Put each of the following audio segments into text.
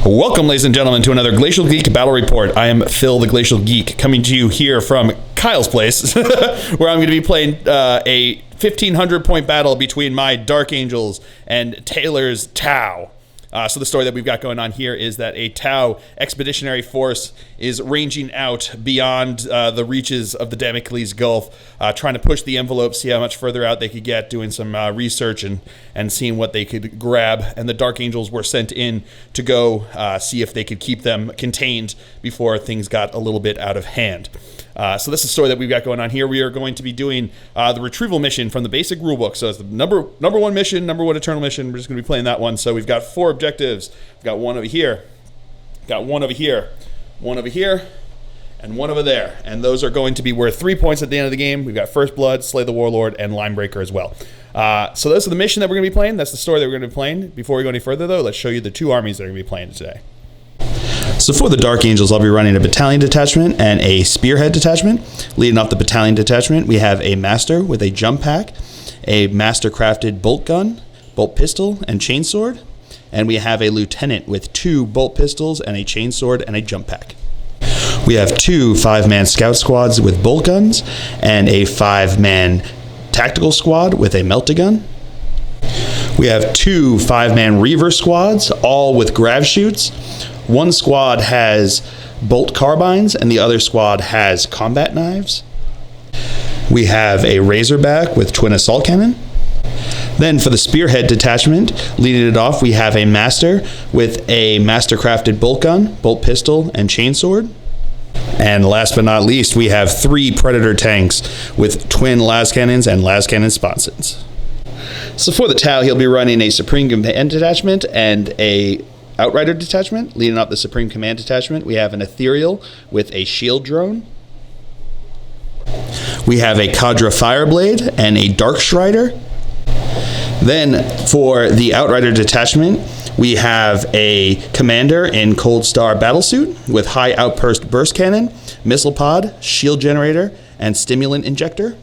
Welcome, ladies and gentlemen, to another Glacial Geek Battle Report. I am Phil, the Glacial Geek, coming to you here from Kyle's place, where I'm going to be playing a 1,500-point battle between my Dark Angels and Taylor's Tau. So the story that we've got going on here is that a Tau expeditionary force is ranging out beyond the reaches of the Damocles Gulf, trying to push the envelope, see how much further out they could get, doing some research and seeing what they could grab. And the Dark Angels were sent in to go see if they could keep them contained before things got a little bit out of hand. So this is the story that we've got going on here. We are going to be doing the Retrieval Mission from the basic rulebook. So it's the number one mission, number one eternal mission. We're just going to be playing that one. So we've got 4 objectives. We've got one over here, got one over here, one over here, and one over there. And those are going to be worth 3 points at the end of the game. We've got First Blood, Slay the Warlord, and Linebreaker as well. So those are the mission that we're going to be playing. That's the story that we're going to be playing. Before we go any further, though, let's show you the 2 armies that are going to be playing today. So for the Dark Angels, I'll be running a battalion detachment and a spearhead detachment. Leading off the battalion detachment, we have a master with a jump pack, a master-crafted bolt gun, bolt pistol, and chainsword. And we have a lieutenant with 2 bolt pistols and a chainsword and a jump pack. We have 2 5-man scout squads with bolt guns and a 5-man tactical squad with a melta-gun. We have 2 5-man reaver squads, all with grav shoots. One squad has bolt carbines and the other squad has combat knives. We have a razorback with twin assault cannon. Then for the spearhead detachment, leading it off, we have a master with a master-crafted bolt gun, bolt pistol, and chainsword. And last but not least, we have 3 predator tanks with twin las cannons and las cannon sponsons. So for the Tau, he'll be running a Supreme Command detachment and a Outrider detachment. Leading up the Supreme Command detachment, we have an Ethereal with a shield drone. We have a Cadre Fireblade and a Dark Strider. Then for the Outrider detachment, we have a Commander in Cold Star Battlesuit with High Outburst Burst Cannon, Missile Pod, Shield Generator, and Stimulant Injector.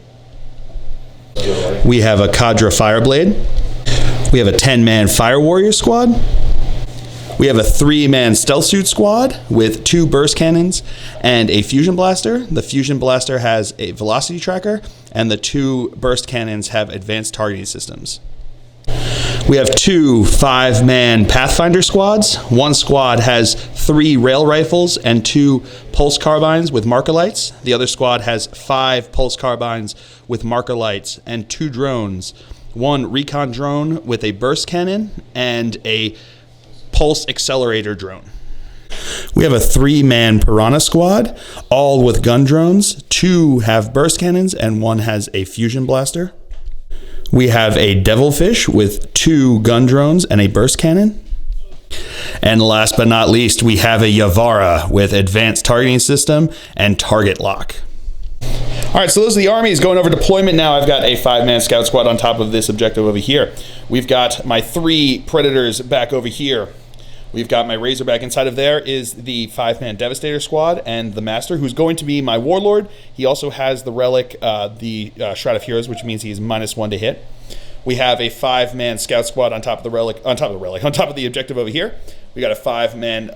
We have a Cadre Fireblade. We have a 10-man Fire Warrior squad. We have a 3-man Stealth Suit squad with 2 burst cannons and a fusion blaster. The fusion blaster has a velocity tracker, and the 2 burst cannons have advanced targeting systems. We have 2 5-man Pathfinder squads. One squad has 3 rail rifles and 2 pulse carbines with marker lights. The other squad has 5 pulse carbines with marker lights and 2 drones. 1 recon drone with a burst cannon and a pulse accelerator drone. We have a 3-man Piranha squad, all with gun drones. 2 have burst cannons and 1 has a fusion blaster. We have a Devilfish with 2 gun drones and a burst cannon. And last but not least, we have a Yavara with advanced targeting system and target lock. All right, so those are the armies. Going over deployment now, I've got a 5-man scout squad on top of this objective over here. We've got my 3 predators back over here. We've got my Razorback. Inside of there is the 5-man Devastator squad and the Master, who's going to be my Warlord. He also has the relic, the Shroud of Heroes, which means he's -1 to hit. We have a 5-man Scout squad on top of the objective over here. We got a 5-man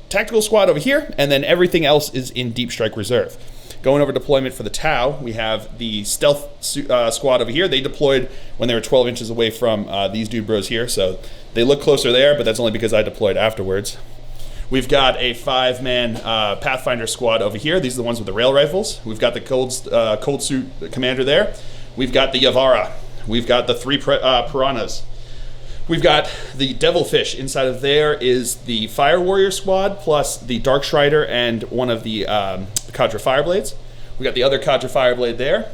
Tactical squad over here, and then everything else is in Deep Strike Reserve. Going over deployment for the Tau, we have the Stealth squad over here. They deployed when they were 12 inches away from these dude bros here, so they look closer there, but that's only because I deployed afterwards. We've got a 5-man Pathfinder squad over here. These are the ones with the rail rifles. We've got the Cold Suit Commander there. We've got the Yavara. We've got the 3 Piranhas. We've got the Devilfish. Inside of there is the Fire Warrior squad, plus the Dark Strider and one of the Cadre Fireblades. We've got the other Cadre Fireblade there.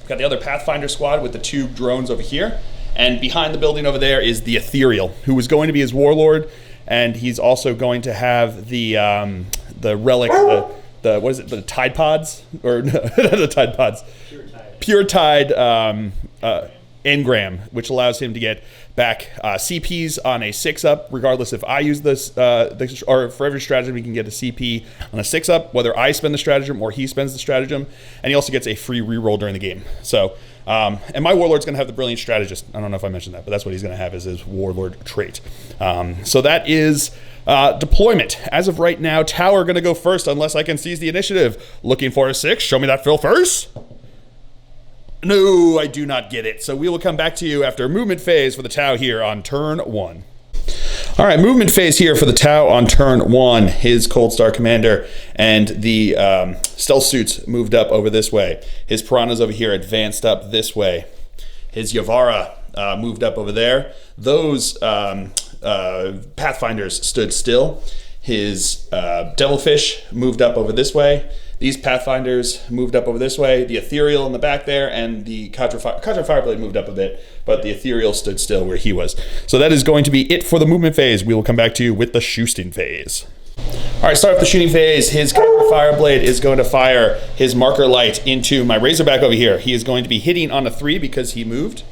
We've got the other Pathfinder squad with the 2 drones over here. And behind the building over there is the Ethereal, who is going to be his Warlord, and he's also going to have the relic, the what is it, the Tide Pods? Or no, not the Tide Pods. Pure Tide engram, which allows him to get back CPs on a 6-up, regardless if I use this, or for every stratagem, he can get a CP on a 6-up, whether I spend the stratagem or he spends the stratagem, and he also gets a free reroll during the game. So, and my Warlord's going to have the Brilliant Strategist. I don't know if I mentioned that, but that's what he's going to have as his Warlord trait. So that is Deployment. As of right now, Tower going to go first unless I can seize the initiative. Looking for a 6. Show me that fill first. No, I do not get it. So we will come back to you after movement phase for the Tau here on turn 1. All right, movement phase here for the Tau on turn 1. His Cold Star Commander and the stealth suits moved up over this way. His Piranhas over here advanced up this way. His Yavara moved up over there. Those Pathfinders stood still. His Devilfish moved up over this way. These Pathfinders moved up over this way. The Ethereal in the back there, and the Contra Fireblade moved up a bit, but the Ethereal stood still where he was. So that is going to be it for the movement phase. We will come back to you with the shooting phase. All right, start with the shooting phase. His Contra Fireblade is going to fire his marker light into my Razorback over here. He is going to be hitting on a 3 because he moved.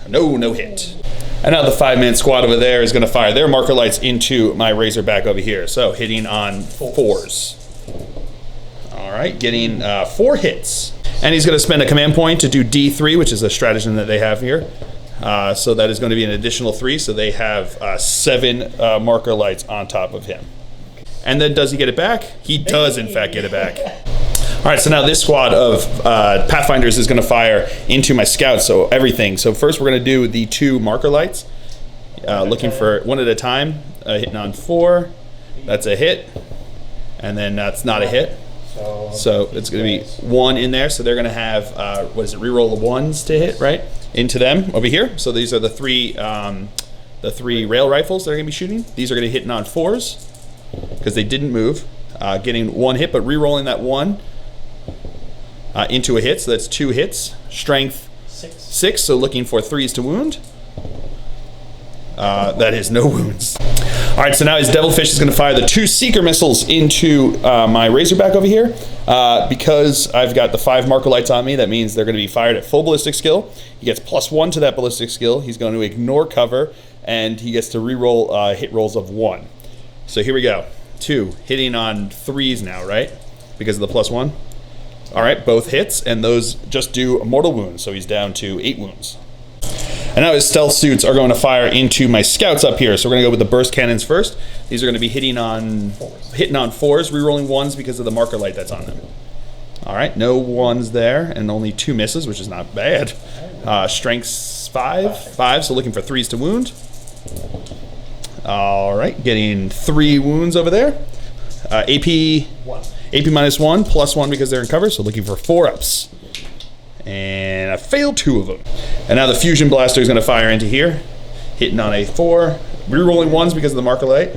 No hit. And now the 5-man squad over there is going to fire their marker lights into my Razorback over here. So hitting on 4s. All right, getting 4 hits. And he's going to spend a command point to do D3, which is a stratagem that they have here. So that is going to be an additional 3. So they have 7 marker lights on top of him. And then does he get it back? He does, in fact, get it back. All right, so now this squad of Pathfinders is going to fire into my scouts, so everything. So first we're going to do the 2 marker lights, looking for 1 at a time, hitting on 4. That's a hit, and then that's not a hit. So it's going to be 1 in there, so they're going to have, reroll the 1s to hit, right, into them over here. So these are the 3 rail rifles that are going to be shooting. These are going to hit on 4s, because they didn't move, getting 1 hit, but re-rolling that 1 into a hit, so that's 2 hits. Strength 6, so looking for 3s to wound. That is no wounds. All right, so now his Devilfish is going to fire the 2 Seeker missiles into my Razorback over here. Because I've got the 5 marker lights on me, that means they're going to be fired at full ballistic skill. He gets +1 to that ballistic skill. He's going to ignore cover, and he gets to reroll hit rolls of 1. So here we go. 2 hitting on 3s now, right? Because of the +1. All right, both hits, and those just do mortal wounds, so he's down to 8 wounds. And now his stealth suits are going to fire into my scouts up here. So we're going to go with the burst cannons first. These are going to be hitting on 4s, re-rolling 1s because of the marker light that's on them. All right, no 1s there, and only 2 misses, which is not bad. Strength 5, so looking for 3s to wound. All right, getting 3 wounds over there. AP 1. AP -1, +1 because they're in cover, so looking for 4-ups. And I failed 2 of them. And now the Fusion Blaster is going to fire into here, hitting on a 4. Rerolling 1s because of the marker light.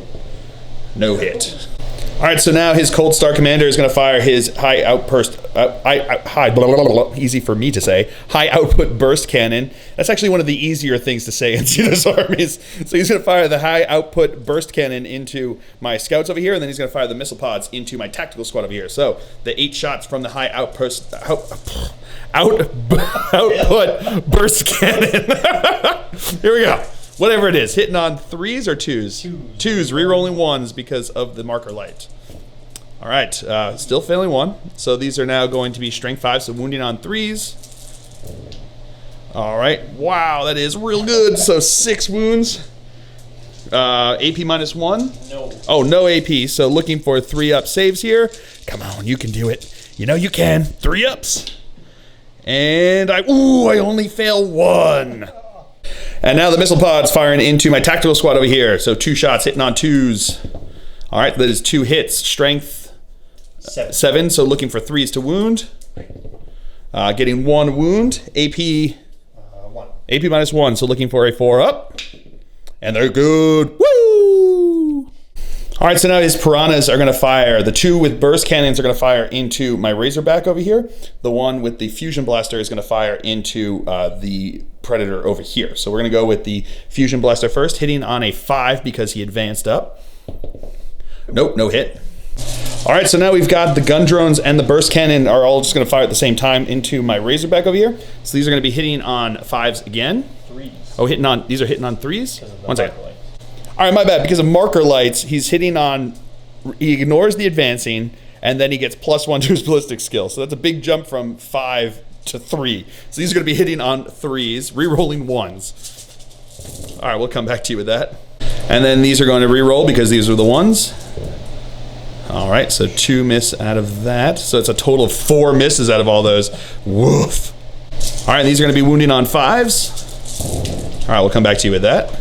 No hit. All right, so now his Cold Star Commander is going to fire his high outburst, easy for me to say, high output burst cannon. That's actually one of the easier things to say in Xenos armies. So he's going to fire the high output burst cannon into my scouts over here, and then he's going to fire the missile pods into my tactical squad over here. So the 8 shots from the high output burst cannon. Here we go. Whatever it is, hitting on 3s or 2s? 2s, re-rolling 1s because of the marker light. All right, still failing 1. So these are now going to be strength 5, so wounding on 3s. All right, wow, that is real good. So 6 wounds. AP -1? No. Oh, no AP, so looking for 3-up saves here. Come on, you can do it. You know you can. 3-ups. And I only fail 1. And now the missile pod's firing into my tactical squad over here. So 2 shots hitting on 2s. All right, that is 2 hits. Strength 7, so looking for 3s to wound. Getting 1 wound. AP 1. AP -1, so looking for a 4-up. And they're good. Woo! All right, so now his Piranhas are going to fire. The 2 with burst cannons are going to fire into my Razorback over here. The 1 with the Fusion Blaster is going to fire into the Predator over here. So we're going to go with the Fusion Blaster first, hitting on a 5 because he advanced up. Nope, no hit. All right, so now we've got the gun drones and the burst cannon are all just going to fire at the same time into my Razorback over here. So these are going to be hitting on 5s again. 3s. Oh, these are hitting on 3s? 1 second. All right, my bad. Because of marker lights, he ignores the advancing, and then he gets +1 to his ballistic skill. So that's a big jump from 5 to 3. So these are going to be hitting on 3s, re-rolling 1s. All right, we'll come back to you with that. And then these are going to re-roll because these are the ones. All right, so 2 miss out of that. So it's a total of 4 misses out of all those. Woof. All right, these are going to be wounding on 5s. All right, we'll come back to you with that.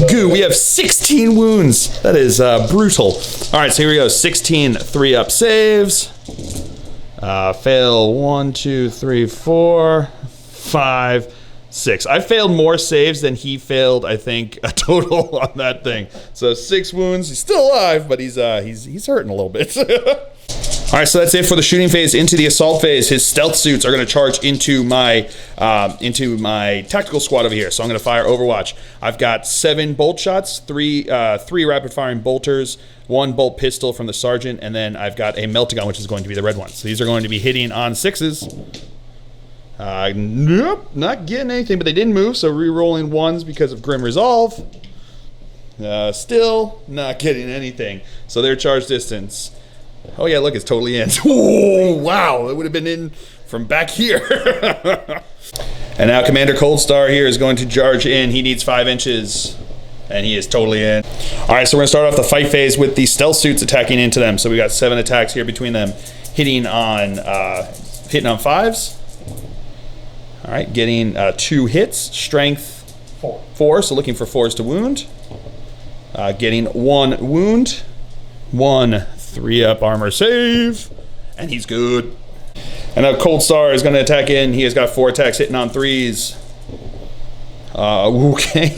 Goo, we have 16 wounds. That is brutal. All right, so here we go. 16 3-up saves. Fail 1, 2, 3, 4, 5, 6. I failed more saves than he failed, I think, a total on that thing. So 6 wounds. He's still alive, but he's hurting a little bit. All right, so that's it for the shooting phase. Into the assault phase, his stealth suits are going to charge into my tactical squad over here. So I'm going to fire Overwatch. I've got 7 bolt shots, 3 rapid firing bolters, 1 bolt pistol from the sergeant, and then I've got a meltagun, which is going to be the red one. So these are going to be hitting on 6s. Nope, not getting anything, but they didn't move, so re-rolling 1s because of Grim Resolve. Still not getting anything. So their charge distance. Oh yeah, look, it's totally in. Oh, wow, it would have been in from back here. And now Commander Coldstar here is going to charge in. He needs 5 inches, and he is totally in. All right, so we're gonna start off the fight phase with the stealth suits attacking into them. So we got 7 attacks here between them, hitting on 5s. All right, getting 2 hits, strength 4, so looking for 4s to wound. Getting 1 wound, 1 3-up armor save, and he's good. And now Coldstar is going to attack in. He has got 4 attacks hitting on 3s. Okay.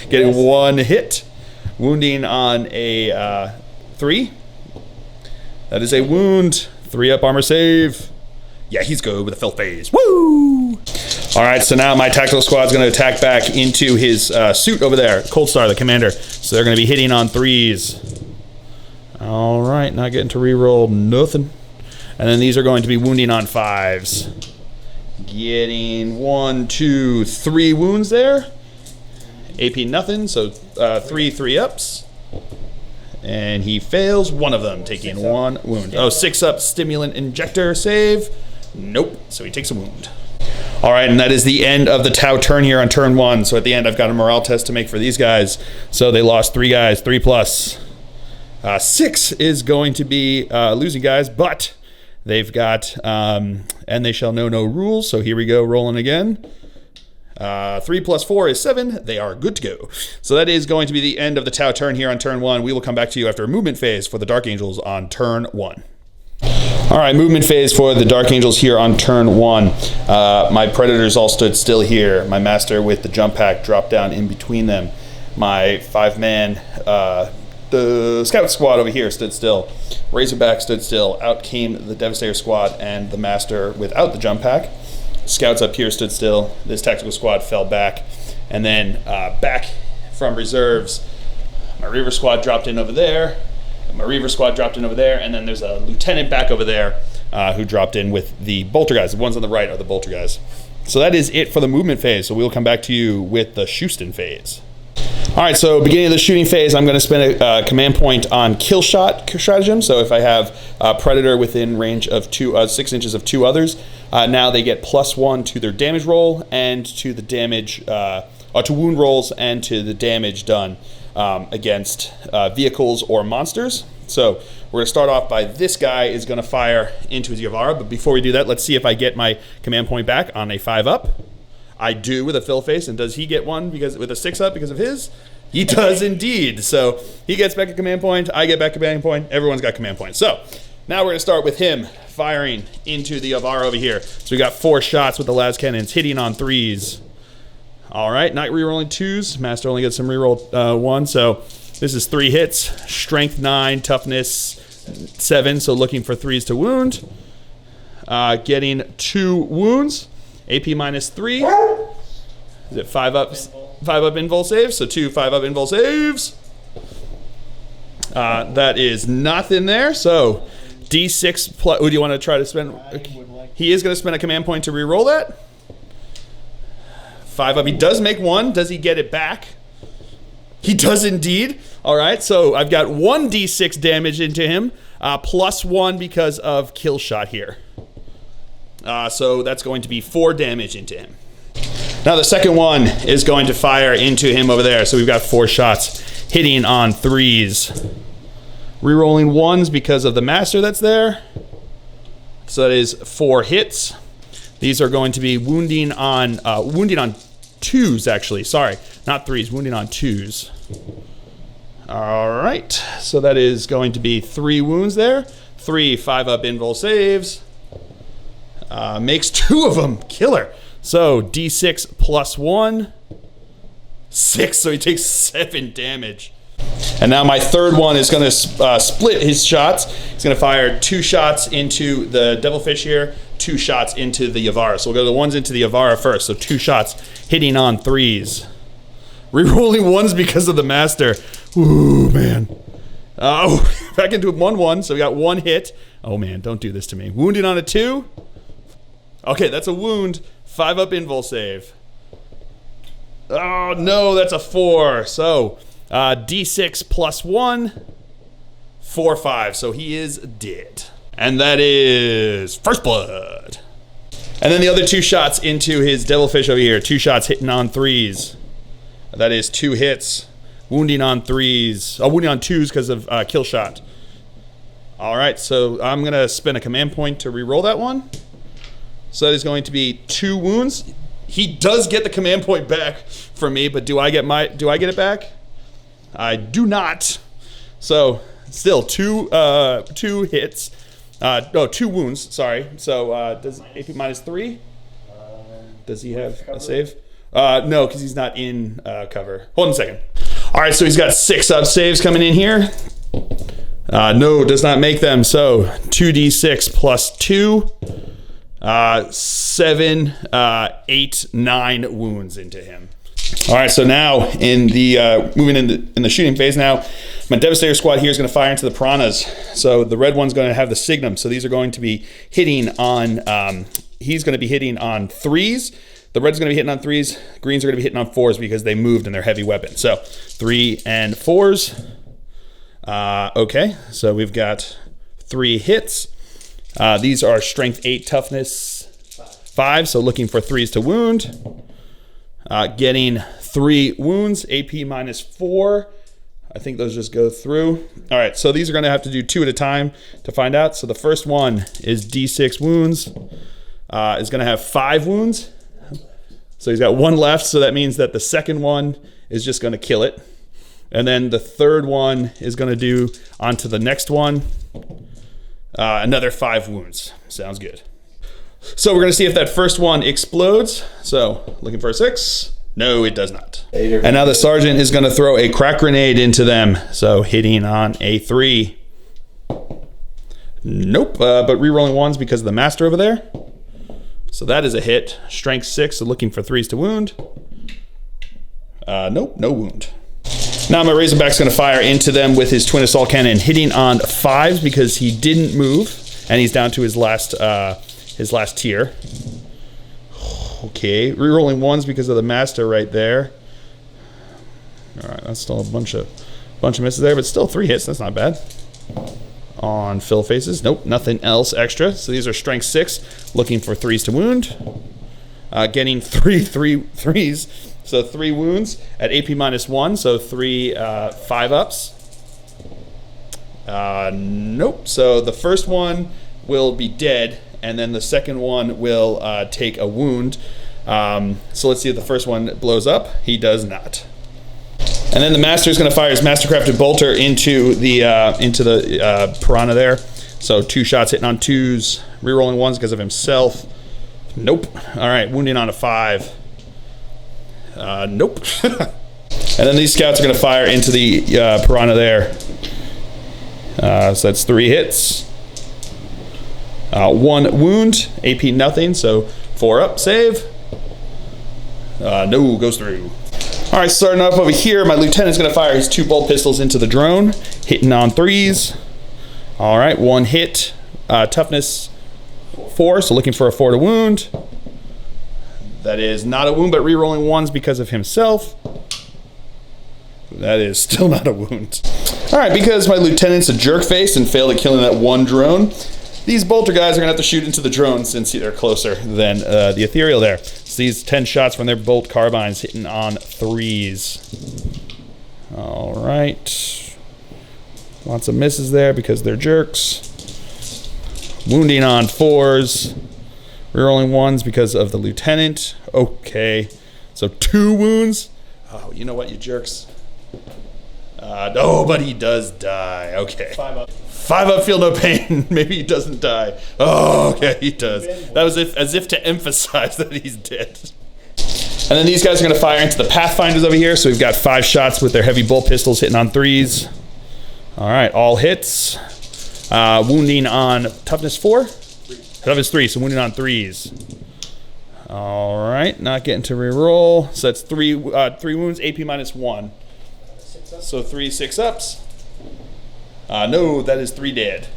Getting 1 hit, wounding on a 3. That is a wound, 3-up armor save. Yeah, he's good with a filth phase. Woo! All right, so now my tactical squad is going to attack back into his suit over there, Coldstar, the commander. So they're going to be hitting on 3s. All right, not getting to reroll nothing. And then these are going to be wounding on 5s. Getting 1, 2, 3 wounds there. AP nothing, so 3 3-ups. And he fails 1 of them, taking 1 wound. Oh, 6-up stimulant injector save. Nope, so he takes a wound. All right, and that is the end of the Tau turn here on turn 1. So at the end, I've got a morale test to make for these guys. So they lost 3 guys, 3 plus. 6 is going to be losing guys, but they've got, and they shall know no rules. So here we go, rolling again. 3 plus 4 is 7. They are good to go. So that is going to be the end of the Tau turn here on turn 1. We will come back to you after a movement phase for the Dark Angels on turn 1. All right, movement phase for the Dark Angels here on turn 1. My Predators all stood still here. My Master with the jump pack dropped down in between them. My 5-man the Scout squad over here stood still. Razorback stood still. Out came the Devastator squad and the Master without the jump pack. Scouts up here stood still. This tactical squad fell back. And then back from reserves, my Reaver squad dropped in over there. My Reaver squad dropped in over there. And then there's a lieutenant back over there who dropped in with the bolter guys. The ones on the right are the bolter guys. So that is it for the movement phase. So we'll come back to you with the Houston phase. All right, so beginning of the shooting phase, I'm going to spend a command point on kill shot stratagem. So if I have a Predator within range of 6 inches of 2 others, now they get +1 to their damage roll and to the damage, to wound rolls and to the damage done against vehicles or monsters. So we're going to start off by this guy is going to fire into his Yavara. But before we do that, let's see if I get my command point back on a 5-up. I do with a fill face, and does he get one because with a 6-up because of his? He does indeed. So he gets back a command point, I get back a command point, everyone's got command points. So now we're going to start with him firing into the Yavara over here. So we got 4 shots with the las cannons hitting on 3s. All right, not rerolling 2s. Master only gets some reroll 1. So this is 3 hits, strength 9, toughness 7. So looking for 3s to wound. Getting 2 wounds. AP -3. Is it 5-up? 5-up invul saves. So 2 5-up invul saves. That is nothing there. So D6 plus. Do you want to try to spend? He is going to spend a command point to re-roll that. 5-up. He does make 1. Does he get it back? He does indeed. All right. So I've got 1 D6 damage into him, +1 because of kill shot here. So that's going to be 4 damage into him. Now the second one is going to fire into him over there. So we've got 4 shots hitting on 3s. Rerolling 1s because of the master that's there. So that is 4 hits. These are going to be wounding on 2s actually. Sorry, not 3s, wounding on 2s. All right, so that is going to be 3 wounds there. 3 5-up invul saves. Makes 2 of them. Killer. So D6 plus 1. 6, so he takes 7 damage. And now my third one is going to split his shots. He's going to fire 2 shots into the Devilfish here, 2 shots into the Yavara. So we'll go the ones into the Yavara first. So 2 shots hitting on 3s. Rerolling 1s because of the master. Ooh, man. Oh, back into 1-1. So we got 1 hit. Oh, man, don't do this to me. Wounded on a 2. Okay, that's a wound. 5-up invul save. Oh, no, that's a 4. So D6 plus 1. 4, 5. So he is dead. And that is first blood. And then the other 2 shots into his Devilfish over here. 2 shots hitting on 3s. That is 2 hits. Wounding on 3s. Oh, wounding on 2s because of kill shot. All right, so I'm going to spend a command point to reroll that one. So that is going to be 2 wounds. He does get the command point back from me, but do I get it back? I do not. So still 2 hits. 2 wounds, sorry. So does AP minus 3? Does he have a save? No, because he's not in cover. Hold on a second. All right, so he's got 6 up saves coming in here. No, does not make them. So 2d6 plus 2. 7, 8, 9 wounds into him. All right, so now in the moving in the shooting phase now, my Devastator squad here is going to fire into the piranhas. So the red one's going to have the signum. So these are going to be hitting on. He's going to be hitting on 3s. The red's going to be hitting on 3s. Greens are going to be hitting on 4s because they moved and they're heavy weapons. So 3 and 4s. Okay, so we've got 3 hits. These are strength 8, toughness 5, so looking for 3s to wound. Getting 3 wounds, AP minus 4. I think those just go through. All right, so these are going to have to do 2 at a time to find out. So the first one is D6 wounds. Is going to have 5 wounds. So he's got 1 left, so that means that the second one is just going to kill it. And then the third one is going to do onto the next one. Another 5 wounds. Sounds good. So we're going to see if that first one explodes. So looking for a 6. No, it does not. And now the sergeant is going to throw a crack grenade into them. So hitting on a 3. Nope, but re-rolling 1s because of the master over there. So that is a hit. Strength 6, so looking for 3s to wound. Nope, no wound. Now my Razorback's going to fire into them with his twin assault cannon, hitting on 5s because he didn't move, and he's down to his last tier. Okay, re-rolling 1s because of the master right there. All right, that's still a bunch of misses there, but still 3 hits. That's not bad. On fill faces, nope, nothing else extra. So these are strength 6, looking for 3s to wound. Getting 3s. So 3 wounds at AP minus 1, so 3 5-ups. Nope. So the first one will be dead, and then the second one will take a wound. So let's see if the first one blows up. He does not. And then the master is going to fire his mastercrafted bolter into the piranha there. So 2 shots hitting on 2s, rerolling 1s because of himself. Nope. All right, wounding on a 5. Nope. And then these scouts are going to fire into the piranha there. So that's 3 hits. 1 wound, AP nothing, so 4 up, save. No, goes through. All right, starting off over here, my lieutenant's going to fire his 2 bolt pistols into the drone, hitting on 3s. All right, 1 hit, toughness 4, so looking for a 4 to wound. That is not a wound, but re-rolling 1s because of himself. That is still not a wound. All right, because my lieutenant's a jerk face and failed at killing that 1 drone, These bolter guys are going to have to shoot into the drones since they're closer than the ethereal there. So these 10 shots from their bolt carbines hitting on 3s. All right. Lots of misses there because they're jerks. Wounding on 4s. Rerolling 1s because of the lieutenant. Okay. So 2 wounds. Oh, you know what, you jerks? Oh, but he does die. Okay. 5 up. 5 up, feel no pain. Maybe he doesn't die. Oh, okay, he does. That was as if to emphasize that he's dead. And then these guys are going to fire into the Pathfinders over here. So we've got 5 shots with their heavy bolt pistols hitting on 3s. All right, all hits. Wounding on toughness 4? Toughness 3, so wounding on 3s. All right, not getting to reroll. So that's 3 wounds, AP -1. So 3 6-ups. No, that is 3 dead.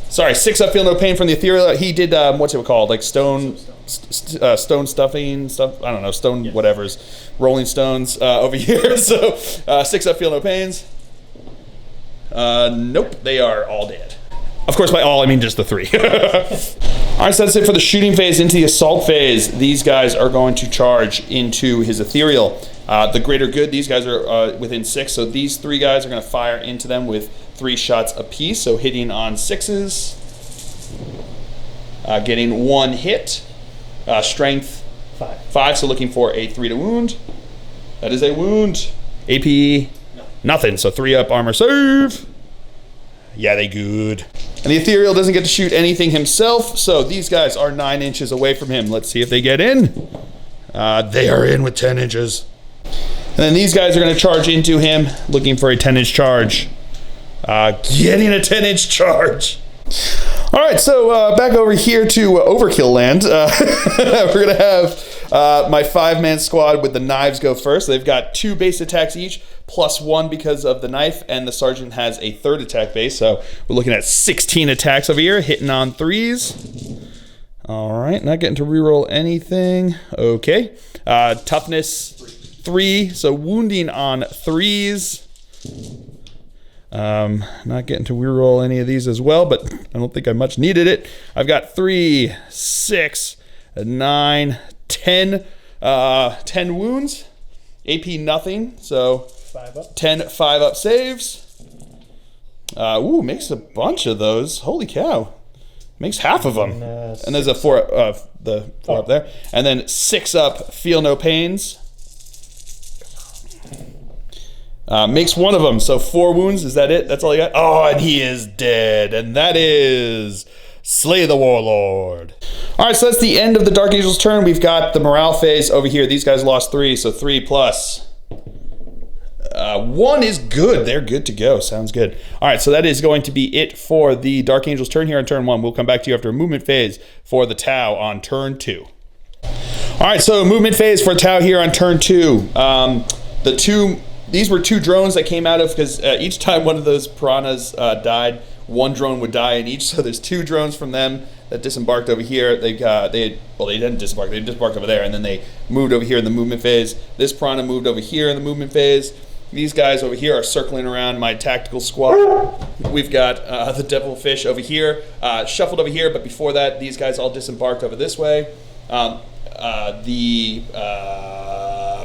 Sorry, 6 up, feel no pain from the ethereal. He did, what's it called? Like stone stuffing stuff. I don't know, stone whatevers. Rolling stones over here. So 6 up, feel no pains. Nope, they are all dead. Of course, by all, I mean just the 3. All right, so that's it for the shooting phase. Into the assault phase, these guys are going to charge into his ethereal. The greater good, these guys are within 6, so these 3 guys are going to fire into them with 3 shots apiece, so hitting on 6s. Getting 1 hit. Strength 5, so looking for a 3 to wound. That is a wound. AP, nothing, so 3 up, armor save. Yeah, they good. And the ethereal doesn't get to shoot anything himself, so these guys are 9 inches away from him. Let's see if they get in. They are in with 10 inches. And then these guys are going to charge into him, looking for a 10-inch charge. Getting a 10-inch charge. All right, so back over here to Overkill Land. We're going to have my 5-man squad with the knives go first. They've got 2 base attacks each, plus 1 because of the knife, and the sergeant has a 3rd attack base. So we're looking at 16 attacks over here, hitting on 3s. All right, not getting to reroll anything. Okay. Toughness 3, so wounding on 3s. Not getting to reroll any of these as well, but I don't think I much needed it. I've got 3, 6, 9, 10, 10 wounds. AP nothing, so 5 up. 10 5-up saves. Ooh, makes a bunch of those. Holy cow. Makes half of them. And there's a 4 up there. And then 6 up, feel no pains. Makes 1 of them, so 4 wounds. Is that it? That's all you got? Oh, and he is dead. And that is Slay the Warlord. All right, so that's the end of the Dark Angel's turn. We've got the morale phase over here. These guys lost 3, so 3 plus 1 is good. They're good to go. Sounds good. All right, so that is going to be it for the Dark Angel's turn here on turn 1. We'll come back to you after a movement phase for the Tau on turn 2. All right, so movement phase for Tau here on turn 2. These were 2 drones that came out of, because each time one of those piranhas died, 1 drone would die in each. So there's 2 drones from them that disembarked over here. They didn't disembark. They disembarked over there, and then they moved over here in the movement phase. This piranha moved over here in the movement phase. These guys over here are circling around my tactical squad. We've got the devilfish over here, shuffled over here, but before that, these guys all disembarked over this way. The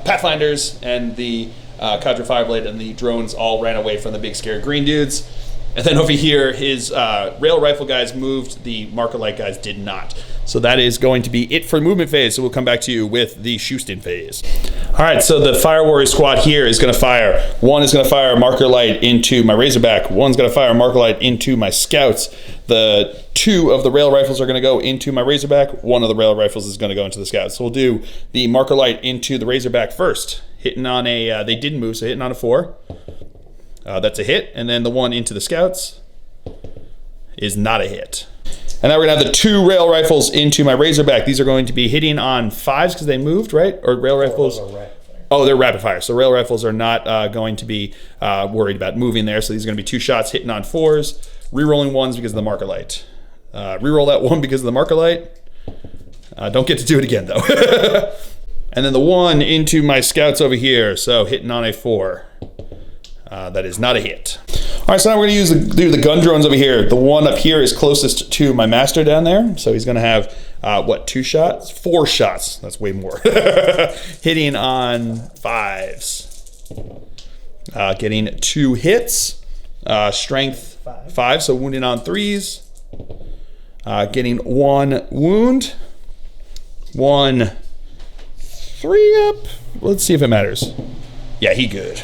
Pathfinders and the Cadre Fireblade and the drones all ran away from the big scary green dudes. And then over here, his rail rifle guys moved, the marker light guys did not. So that is going to be it for movement phase. So we'll come back to you with the Shustin phase. All right, so the Fire Warrior squad here is going to fire. 1 is going to fire marker light into my Razorback. 1's going to fire marker light into my Scouts. The 2 of the rail rifles are going to go into my Razorback. 1 of the rail rifles is going to go into the Scouts. So we'll do the marker light into the Razorback first. Hitting on a, they didn't move, so hitting on a 4. That's a hit. And then the 1 into the Scouts is not a hit. And now we're going to have the 2 rail rifles into my Razorback. These are going to be hitting on 5s because they moved, right? Or rail rifles? Oh, they're rapid fire. So rail rifles are not going to be worried about moving there. So these are going to be 2 shots hitting on 4s. Rerolling 1s because of the marker light. Reroll that 1 because of the marker light. Don't get to do it again, though. And then the 1 into my Scouts over here. So hitting on a 4. That is not a hit. All right, so now we're going to do the gun drones over here. The one up here is closest to my master down there. So he's going to have, what, 2 shots? 4 shots. That's way more. Hitting on 5s. Getting 2 hits. Strength 5, so wounding on 3s. Getting 1 wound. 1 3-up. Let's see if it matters. Yeah, he good.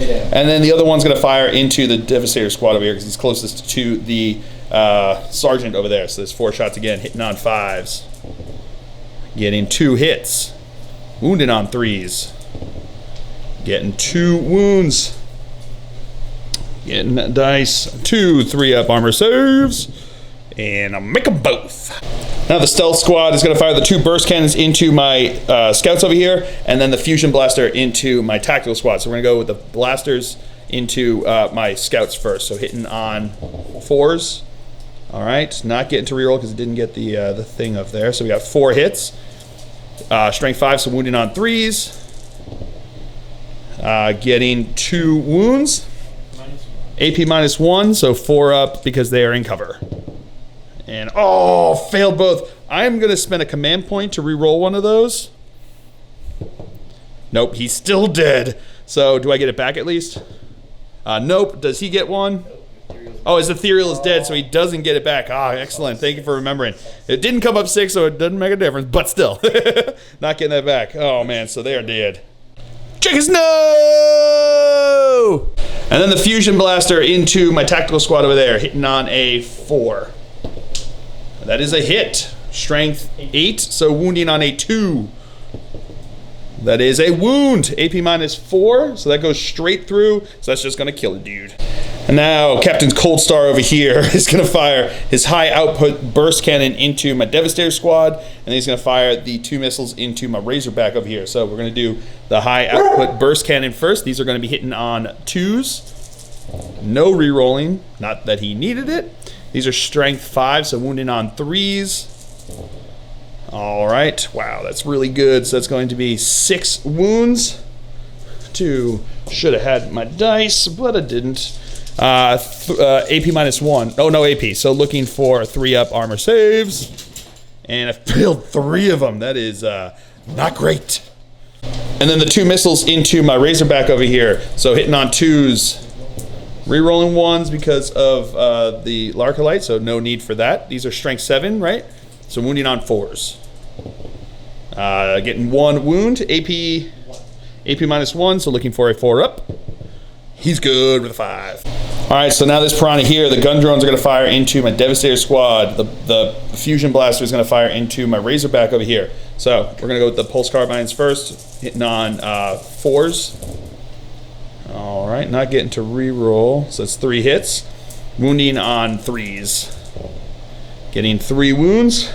And then the other one's going to fire into the Devastator squad over here because he's closest to the sergeant over there. So there's 4 shots again, hitting on 5s. Getting 2 hits. Wounding on 3s. Getting 2 wounds. Getting that dice. 2 3-up armor saves. And I'll make them both. Now the stealth squad is going to fire the 2 burst cannons into my scouts over here, and then the fusion blaster into my tactical squad. So we're going to go with the blasters into my scouts first. So hitting on 4s. All right, not getting to reroll because it didn't get the thing up there. So we got 4 hits. Strength 5, so wounding on 3s. Getting 2 wounds. AP -1, so 4 up because they are in cover. And, oh, failed both. I'm going to spend a command point to re-roll one of those. Nope, he's still dead. So, do I get it back at least? Nope. Does he get one? Oh, his ethereal is dead, so he doesn't get it back. Ah, excellent. Thank you for remembering. It didn't come up 6, so it doesn't make a difference, but still. Not getting that back. Oh, man, so they are dead. Chickens, no! And then the fusion blaster into my tactical squad over there, hitting on a 4. That is a hit. Strength 8, so wounding on a 2. That is a wound. AP -4, so that goes straight through. So that's just going to kill a dude. And now Captain Cold Star over here is going to fire his high output burst cannon into my Devastator squad, and then he's going to fire the 2 missiles into my Razorback over here. So we're going to do the high output burst cannon first. These are going to be hitting on 2s. No re-rolling. Not that he needed it. These are strength 5, so wounding on 3s. All right. Wow, that's really good. So that's going to be 6 wounds. 2. Should have had my dice, but I didn't. AP -1. Oh, no AP. So looking for 3-up armor saves. And I failed 3 of them. That is not great. And then the 2 missiles into my Razorback over here. So hitting on 2s. Rerolling 1s because of the Larkalite, so no need for that. These are strength 7, right? So wounding on 4s. Getting 1 wound, AP -1, so looking for a 4-up. He's good with a 5. All right, so now this piranha here, the gun drones are going to fire into my Devastator squad. The fusion blaster is going to fire into my Razorback over here. So we're going to go with the pulse carbines first, hitting on 4s. All right, not getting to re-roll, so it's 3 hits. Wounding on 3s. Getting 3 wounds.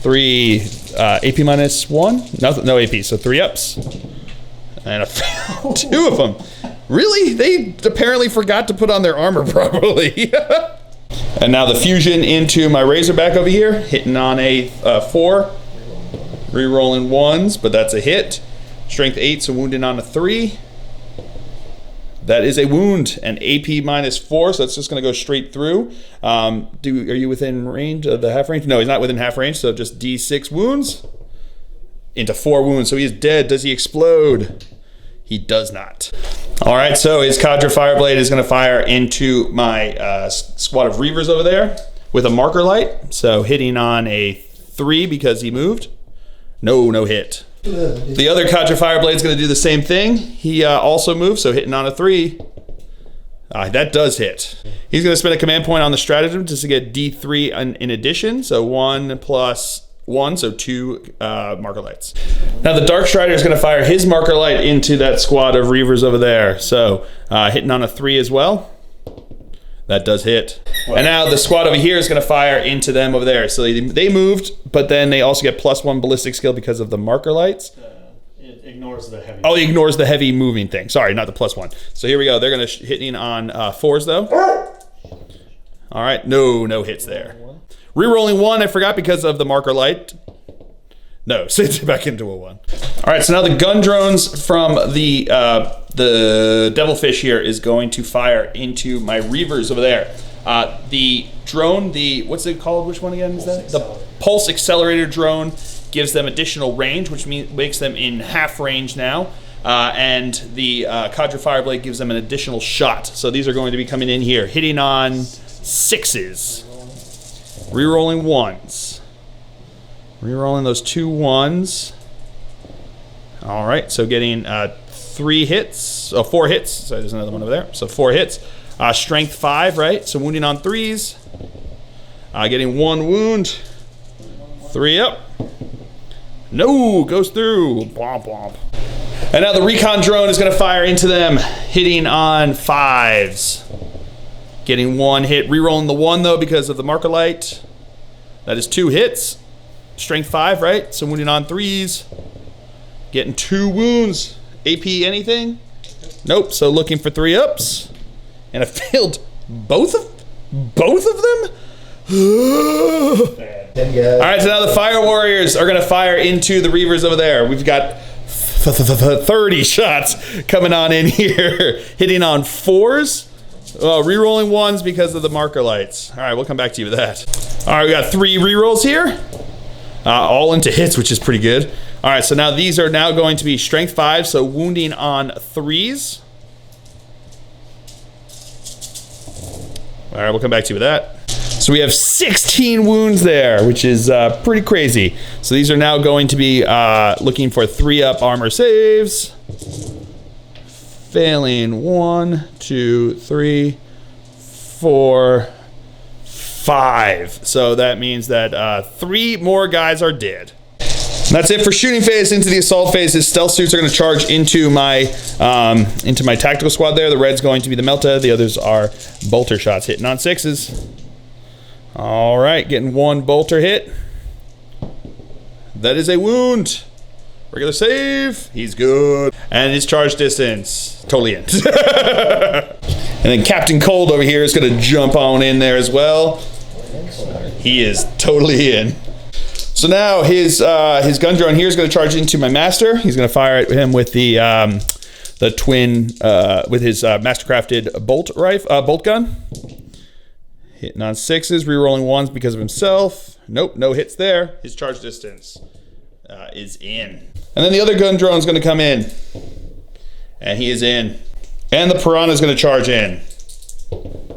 3 AP -1. No AP, so 3 ups. And I failed 2 of them. Really? They apparently forgot to put on their armor properly. And now the fusion into my Razorback over here, hitting on a 4. Re-rolling 1s, but that's a hit. Strength 8, so wounding on a 3. That is a wound, and AP -4, so that's just going to go straight through. Are you within range of the half range? No, he's not within half range, so just D6 wounds into 4 wounds. So he is dead. Does he explode? He does not. All right, so his Cadre Fireblade is going to fire into my squad of Reavers over there with a marker light. So hitting on a 3 because he moved. No hit. The other Cadre Fireblade is going to do the same thing. He also moves, so hitting on a 3. That does hit. He's going to spend a command point on the stratagem just to get D3 in addition. So 1 + 1, so 2 marker lights. Now the Dark Strider is going to fire his marker light into that squad of Reavers over there. So hitting on a 3 as well. That does hit. And now the squad over here is going to fire into them over there. So they moved, but then they also get +1 ballistic skill because of the marker lights. It ignores the heavy. Oh, it ignores the heavy moving thing. Sorry, not the +1. So here we go. They're going to hitting on 4s though. All right, no hits there. Rerolling 1, I forgot because of the marker light. No, sends it back into a 1. All right, so now the gun drones from the Devilfish here is going to fire into my Reavers over there. The drone, what's it called? Which one again is that? The Pulse Accelerator drone gives them additional range, which makes them in half range now. And the Cadre Fireblade gives them an additional shot. So these are going to be coming in here, hitting on 6s, rerolling 1s, rerolling those 2 1s. All right, so getting 4 hits. Sorry, there's another one over there. So 4 hits. Strength 5, right? So wounding on 3s. Getting 1 wound. 3 up. No, goes through. Blomp, blomp. And now the recon drone is going to fire into them, hitting on 5s. Getting 1 hit. Rerolling the 1, though, because of the marker light. That is 2 hits. Strength 5, right? So wounding on 3s. Getting 2 wounds. AP anything? Nope. So looking for 3 ups. And I failed both of them? Alright, so now the Fire Warriors are going to fire into the Reavers over there. We've got 30 shots coming on in here. Hitting on 4s. Rerolling 1s because of the marker lights. Alright, we'll come back to you with that. Alright, we got 3 rerolls here. All into hits, which is pretty good. All right, so now these are now going to be strength 5, so wounding on 3s. All right, we'll come back to you with that. So we have 16 wounds there, which is pretty crazy. So these are now going to be looking for 3-up armor saves. Failing 1, 2, 3, 4, 5. So that means that 3 more guys are dead. And that's it for shooting phase. Into the assault phase, his stealth suits are going to charge into my tactical squad there. The red's going to be the Melta. The others are bolter shots hitting on 6s. All right, getting 1 bolter hit. That is a wound. Regular save. He's good. And his charge distance, totally in. And then Captain Cold over here is going to jump on in there as well. He is totally in. So now his gun drone here is going to charge into my master. He's going to fire at him with the twin with his mastercrafted bolt gun. Hitting on 6s, rerolling 1s because of himself. Nope, no hits there. His charge distance is in. And then the other gun drone is going to come in, and he is in. And the Piranha is going to charge in,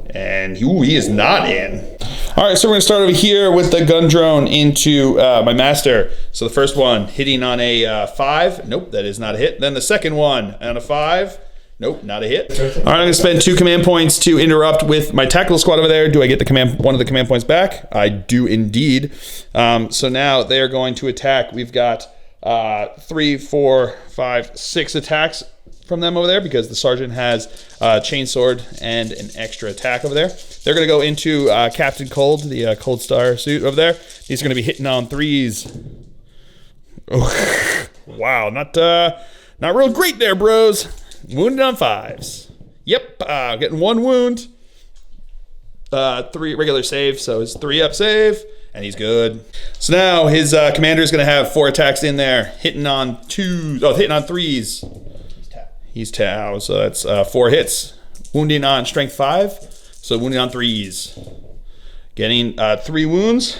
and he is not in. All right, so we're going to start over here with the gun drone into my master. So the first one hitting on a 5. Nope, that is not a hit. Then the second one on a 5. Nope, not a hit. All right, I'm going to spend 2 command points to interrupt with my tactical squad over there. Do I get the one of the command points back? I do indeed. So now they are going to attack. We've got 3, 4, 5, 6 attacks from them over there because the sergeant has chainsword and an extra attack over there. They're going to go into Captain Cold, the Cold Star suit over there. These are going to be hitting on 3s. Oh, wow, not real great there, bros. Wounded on 5s. Yep, getting 1 wound. 3 regular save, so it's 3-up save, and he's good. So now his commander is going to have 4 attacks in there, hitting on 2s. Oh, hitting on 3s. He's Tau, so that's 4 hits. Wounding on strength 5, so wounding on 3s. Getting 3 wounds.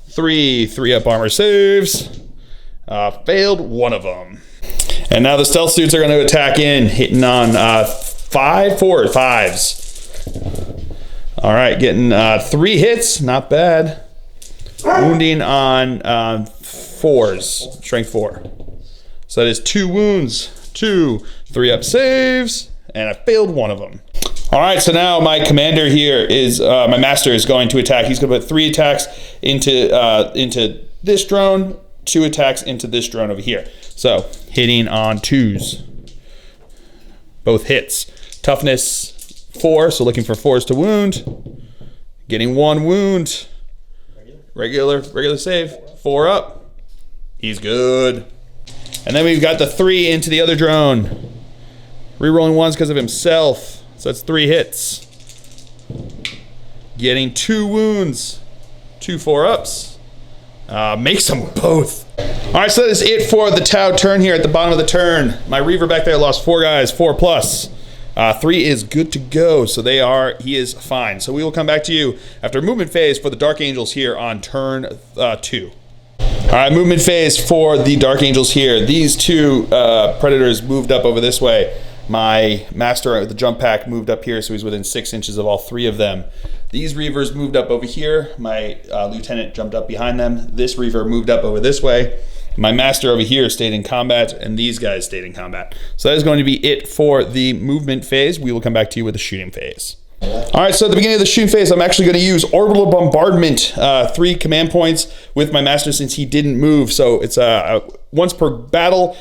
3-up armor saves. Failed 1 of them. And now the stealth suits are going to attack in, hitting on 5s. All right, getting 3 hits, not bad. Wounding on 4s, strength 4. So that is 2 wounds, 2 3-up saves, and I failed 1 of them. All right, so now my commander here is, my master is going to attack. He's going to put 3 attacks into this drone, 2 attacks into this drone over here. So hitting on 2s, both hits. Toughness 4, so looking for 4s to wound. Getting 1 wound. Regular save. 4 up. He's good. And then we've got the 3 into the other drone. Rerolling 1s because of himself. So that's 3 hits. Getting 2 wounds. 2 4-ups. Makes them both. All right, so that is it for the Tau turn here at the bottom of the turn. My Reaver back there lost 4 guys, 4+. 3 is good to go, so he is fine. So we will come back to you after movement phase for the Dark Angels here on turn 2. All right, movement phase for the Dark Angels here. These 2 Predators moved up over this way. My Master with the jump pack moved up here, so he's within 6 inches of all 3 of them. These Reavers moved up over here. My Lieutenant jumped up behind them. This Reaver moved up over this way. My Master over here stayed in combat, and these guys stayed in combat. So that is going to be it for the movement phase. We will come back to you with the shooting phase. All right, so at the beginning of the shooting phase, I'm actually going to use Orbital Bombardment, 3 command points with my Master since he didn't move. So it's once per battle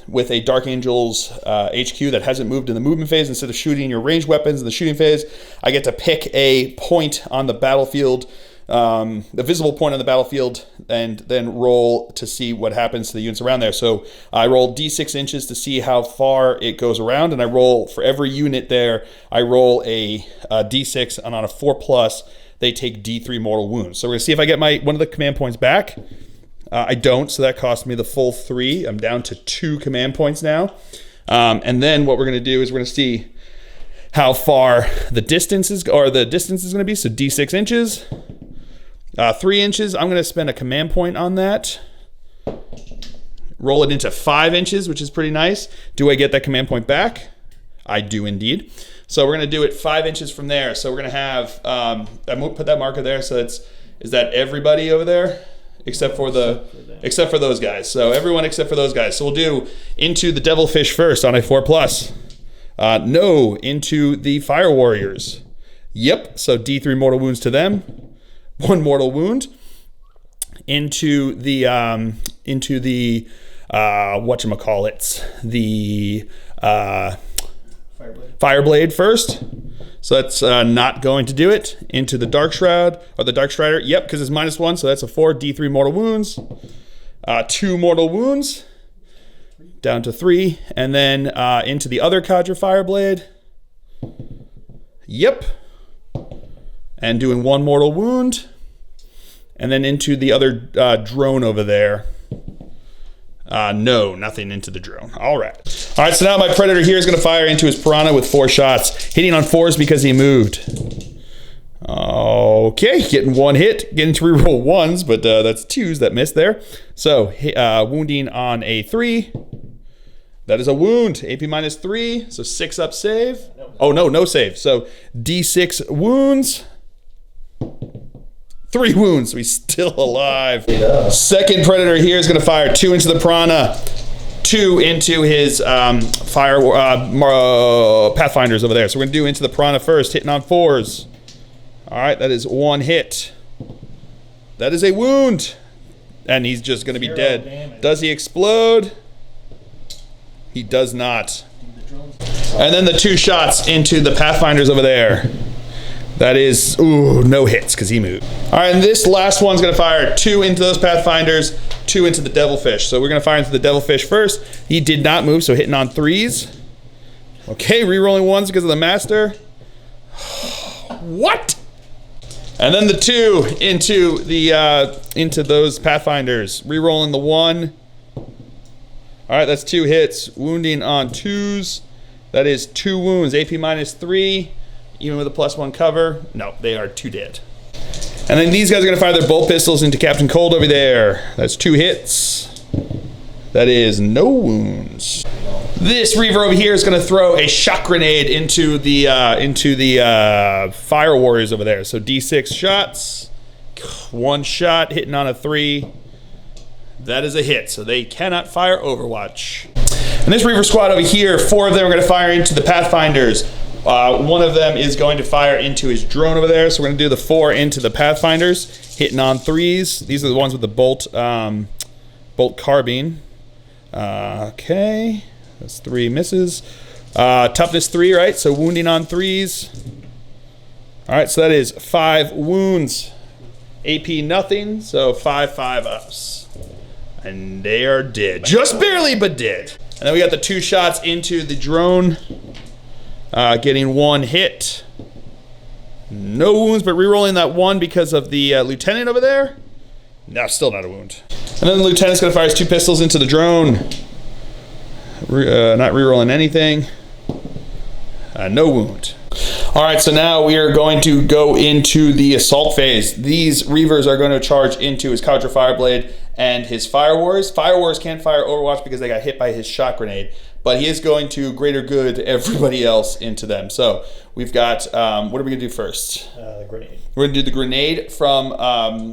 with a Dark Angels HQ that hasn't moved in the movement phase. Instead of shooting your ranged weapons in the shooting phase, I get to pick a point on the battlefield, the visible point on the battlefield, and then roll to see what happens to the units around there. So I roll d6 inches to see how far it goes around, and I roll for every unit there. I roll a d6, and on a 4+, they take d3 mortal wounds. So we're gonna see if I get one of the command points back. I don't, so that cost me the full 3. I'm down to 2 command points now. And then what we're gonna do is we're gonna see how far the distance is gonna be. So d6 inches. 3 inches, I'm going to spend a command point on that. Roll it into 5 inches, which is pretty nice. Do I get that command point back? I do indeed. So we're going to do it 5 inches from there. So we're going to have, I'm going to put that marker there. So is that everybody over there? Except for those guys. So everyone except for those guys. So we'll do into the Devilfish first on a 4+. No, into the Fire Warriors. Yep, so D3 mortal wounds to them. 1 mortal wound into the whatchamacallits, the Fireblade first. So that's not going to do it. Into the Dark Shroud, or the Dark Strider. Yep, because it's -1, so that's a 4 D3 mortal wounds. 2 mortal wounds, down to 3. And then into the other Cadre Fireblade. Yep. And doing 1 mortal wound. And then into the other drone over there. No, nothing into the drone. All right. All right, so now my Predator here is going to fire into his Piranha with 4 shots. Hitting on 4s because he moved. Okay, getting 1 hit. Getting to reroll 1s, but that's 2s that missed there. So, wounding on a 3. That is a wound. AP -3, so 6 up save. Oh, no save. So, D6 wounds. 3 wounds, so he's still alive. Yeah. Second Predator here is going to fire 2 into the Piranha, 2 into his Pathfinders over there. So we're going to do into the Piranha first, hitting on 4s. All right, that is 1 hit. That is a wound. And he's just going to be dead. Damage. Does he explode? He does not. And then the 2 shots into the Pathfinders over there. That is, no hits because he moved. All right, and this last one's going to fire 2 into those Pathfinders, 2 into the Devilfish. So we're going to fire into the Devilfish first. He did not move, so hitting on 3s. Okay, re-rolling 1s because of the Master. What? And then the 2 into those Pathfinders. Re-rolling the 1. All right, that's 2 hits. Wounding on 2s. That is 2 wounds. AP -3. Even with a +1 cover, no, they are 2 dead. And then these guys are going to fire their bolt pistols into Captain Cold over there. That's 2 hits. That is no wounds. This Reaver over here is going to throw a shock grenade into the Fire Warriors over there. So D6 shots, 1 shot hitting on a 3. That is a hit, so they cannot fire Overwatch. And this Reaver squad over here, 4 of them are going to fire into the Pathfinders. 1 of them is going to fire into his drone over there. So we're going to do the 4 into the Pathfinders, hitting on 3s. These are the ones with the bolt carbine. Okay, that's 3 misses. Toughness 3, right? So wounding on 3s. All right, so that is 5 wounds. AP nothing, so 5 ups. And they are dead. Just barely, but dead. And then we got the 2 shots into the drone. Getting 1 hit. No wounds, but re-rolling that 1 because of the Lieutenant over there. No, still not a wound. And then the lieutenant's gonna fire his 2 pistols into the drone. Not rerolling anything. No wound. All right, so now we are going to go into the assault phase. These Reavers are going to charge into his Cadre Fireblade and his Fire Wars. Fire Wars can't fire Overwatch because they got hit by his shot grenade, but he is going to greater good everybody else into them. So we've got, what are we gonna do first? The grenade. We're gonna do the grenade from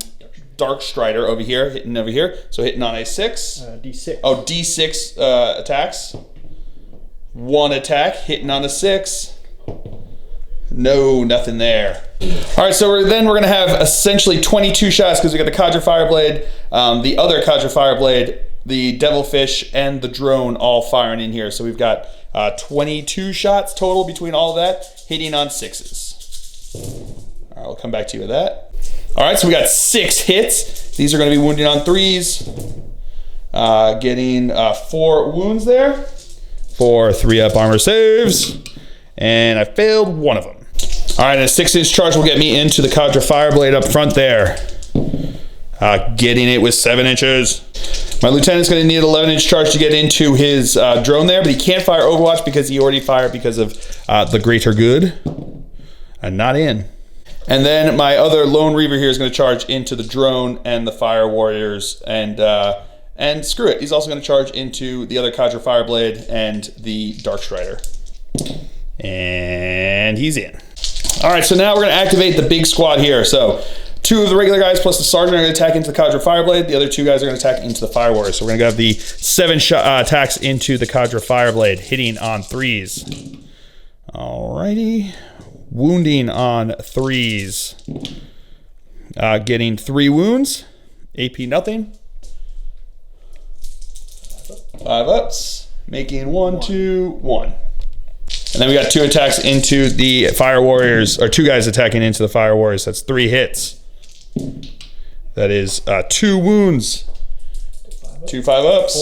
Dark Strider over here, hitting over here. So hitting on a 6. D6. Oh, D6 attacks. 1 attack, hitting on a 6. No, nothing there. All right, so we're gonna have essentially 22 shots because we got the Cadre Fireblade, the other Cadre Fireblade, the Devilfish, and the drone all firing in here. So we've got 22 shots total between all of that, hitting on 6s. All right, I'll come back to you with that. All right, so we got 6 hits. These are gonna be wounding on 3s. Getting 4 wounds there. 4 3-up armor saves. And I failed 1 of them. All right, and a 6-inch charge will get me into the Cadre Fireblade up front there. Getting it with 7 inches. My lieutenant's gonna need an 11-inch charge to get into his drone there, but he can't fire Overwatch because he already fired because of the greater good. Not in. And then my other lone Reaver here is gonna charge into the drone and the Fire Warriors, and screw it, he's also gonna charge into the other Cadre Fireblade and the Dark Strider. And he's in. All right, so now we're gonna activate the big squad here. So 2 of the regular guys plus the sergeant are gonna attack into the Cadre Fireblade. The other 2 guys are gonna attack into the Fire Warriors. So we're gonna have the 7 attacks into the Cadre Fireblade, hitting on 3s. Alrighty, wounding on 3s. Getting 3 wounds, AP nothing. 5 ups, making 1, 2, 1. And then we got 2 attacks into the Fire Warriors, or 2 guys attacking into the Fire Warriors. That's 3 hits. That is 2 wounds. 2 5-ups.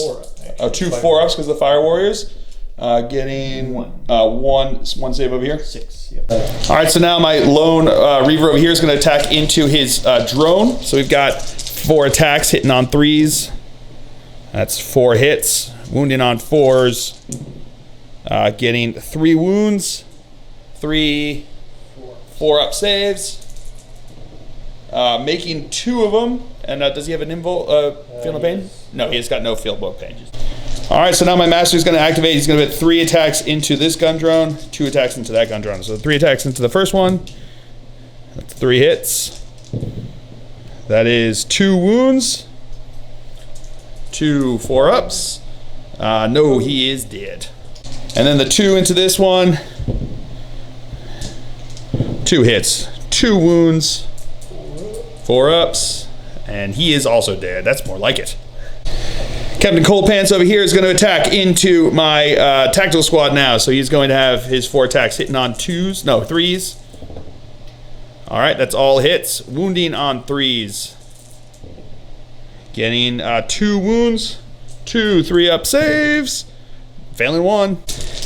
2 4-ups because of the Fire Warriors. Getting 1 save over here. 6. Yep. All right, so now my lone Reaver over here is going to attack into his drone. So we've got 4 attacks hitting on 3s. That's 4 hits. Wounding on 4s. Getting 3 wounds, 3 4-up saves, making 2 of them. And does he have an field of pain? No, he has got no field of pain. All right, so now my master is going to activate. He's going to put 3 attacks into this gun drone, 2 attacks into that gun drone. So 3 attacks into the first one. That's 3 hits. That is 2 wounds, 2 4-ups. No, he is dead. And then the 2 into this one. 2 hits, 2 wounds, 4-ups, and he is also dead. That's more like it. Captain Coldpants over here is going to attack into my tactical squad now. So he's going to have his 4 attacks hitting on 3s. All right, that's all hits. Wounding on 3s. Getting 2 wounds, 2 3-up saves. Failing 1.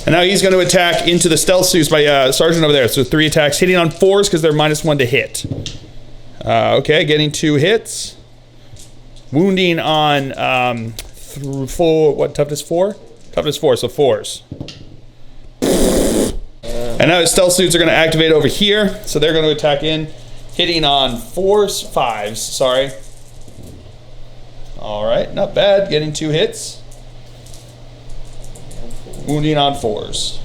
And now he's going to attack into the stealth suits by Sergeant over there. So 3 attacks, hitting on 4s because they're -1 to hit. Okay, getting 2 hits. Wounding on 4, what, toughness 4? Toughness 4, so 4s. And now his stealth suits are going to activate over here. So they're going to attack in, hitting on 5s, sorry. All right, not bad, getting 2 hits. Wounding on 4s.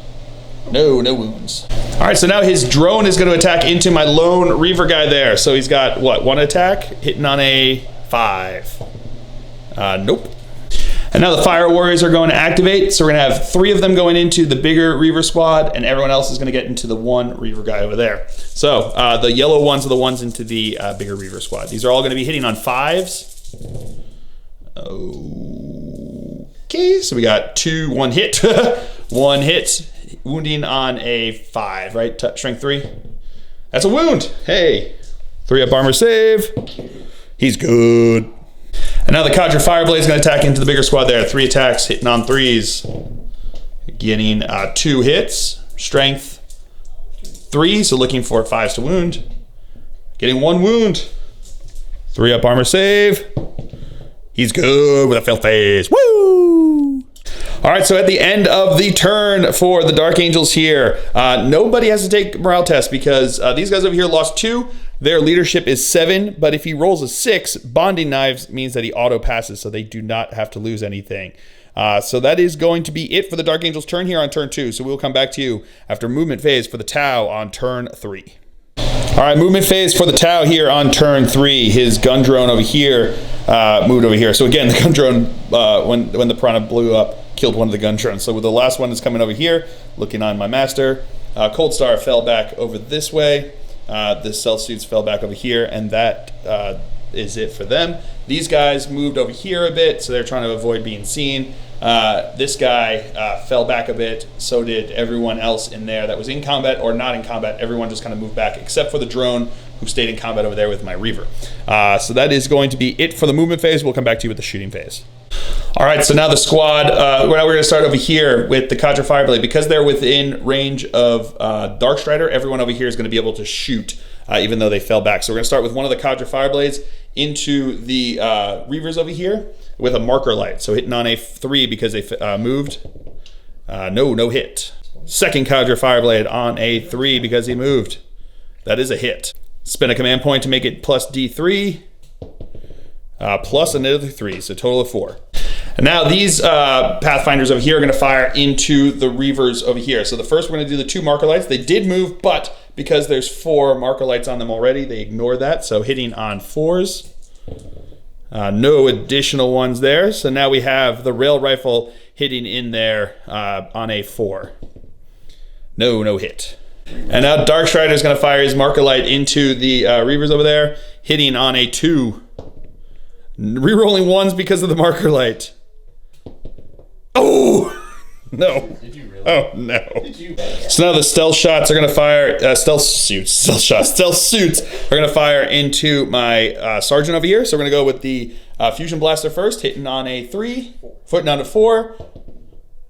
No wounds. All right, so now his drone is going to attack into my lone Reaver guy there. So he's got, what, 1 attack? Hitting on a 5. Nope. And now the Fire Warriors are going to activate. So we're going to have 3 of them going into the bigger Reaver squad, and everyone else is going to get into the 1 Reaver guy over there. So the yellow ones are the ones into the bigger Reaver squad. These are all going to be hitting on 5s. Okay, so we got 1 hit. 1 hit, wounding on a 5, right? Strength 3. That's a wound. Hey, 3-up armor save. He's good. And now the Cadre Fireblade is going to attack into the bigger squad there. 3 attacks, hitting on 3s. Getting 2 hits, strength 3, so looking for 5s to wound. Getting 1 wound. 3 up armor save. He's good with a fail phase. Woo! All right, so at the end of the turn for the Dark Angels here, nobody has to take morale test because these guys over here lost 2. Their leadership is 7, but if he rolls a 6, bonding knives means that he auto passes, so they do not have to lose anything. So that is going to be it for the Dark Angels turn here on turn 2. So we'll come back to you after movement phase for the Tau on turn 3. All right, movement phase for the Tau here on turn 3. His gun drone over here moved over here. So again, the gun drone, when the Piranha blew up, killed one of the gun drones. So the last one is coming over here, looking on my master. Cold Star fell back over this way. The stealth suits fell back over here, and that is it for them. These guys moved over here a bit, so they're trying to avoid being seen. This guy fell back a bit, so did everyone else in there that was in combat or not in combat. Everyone just kind of moved back, except for the drone who stayed in combat over there with my Reaver. So that is going to be it for the movement phase. We'll come back to you with the shooting phase. All right, so now the squad, we're going to start over here with the Cadre Fireblade. Because they're within range of Dark Strider, everyone over here is going to be able to shoot, even though they fell back. So we're going to start with one of the Cadre Fireblades into the Reavers over here with a marker light. So hitting on a 3 because they moved. No hit. Second Cadre Fireblade on a 3 because he moved. That is a hit. Spend a command point to make it plus D3. Plus another 3, so total of 4. And now these Pathfinders over here are going to fire into the Reavers over here. So the first we're going to do the 2 marker lights. They did move, but because there's 4 marker lights on them already, they ignore that. So hitting on 4s. No additional ones there. So now we have the rail rifle hitting in there on a 4. No hit. And now Dark Strider is going to fire his marker light into the Reavers over there, hitting on a 2. Rerolling 1s because of the marker light. Oh! No. Did you really? Oh, no. So now the stealth shots are going to fire, stealth suits are going to fire into my sergeant over here. So we're going to go with the fusion blaster first, hitting on a 3, footing on a 4.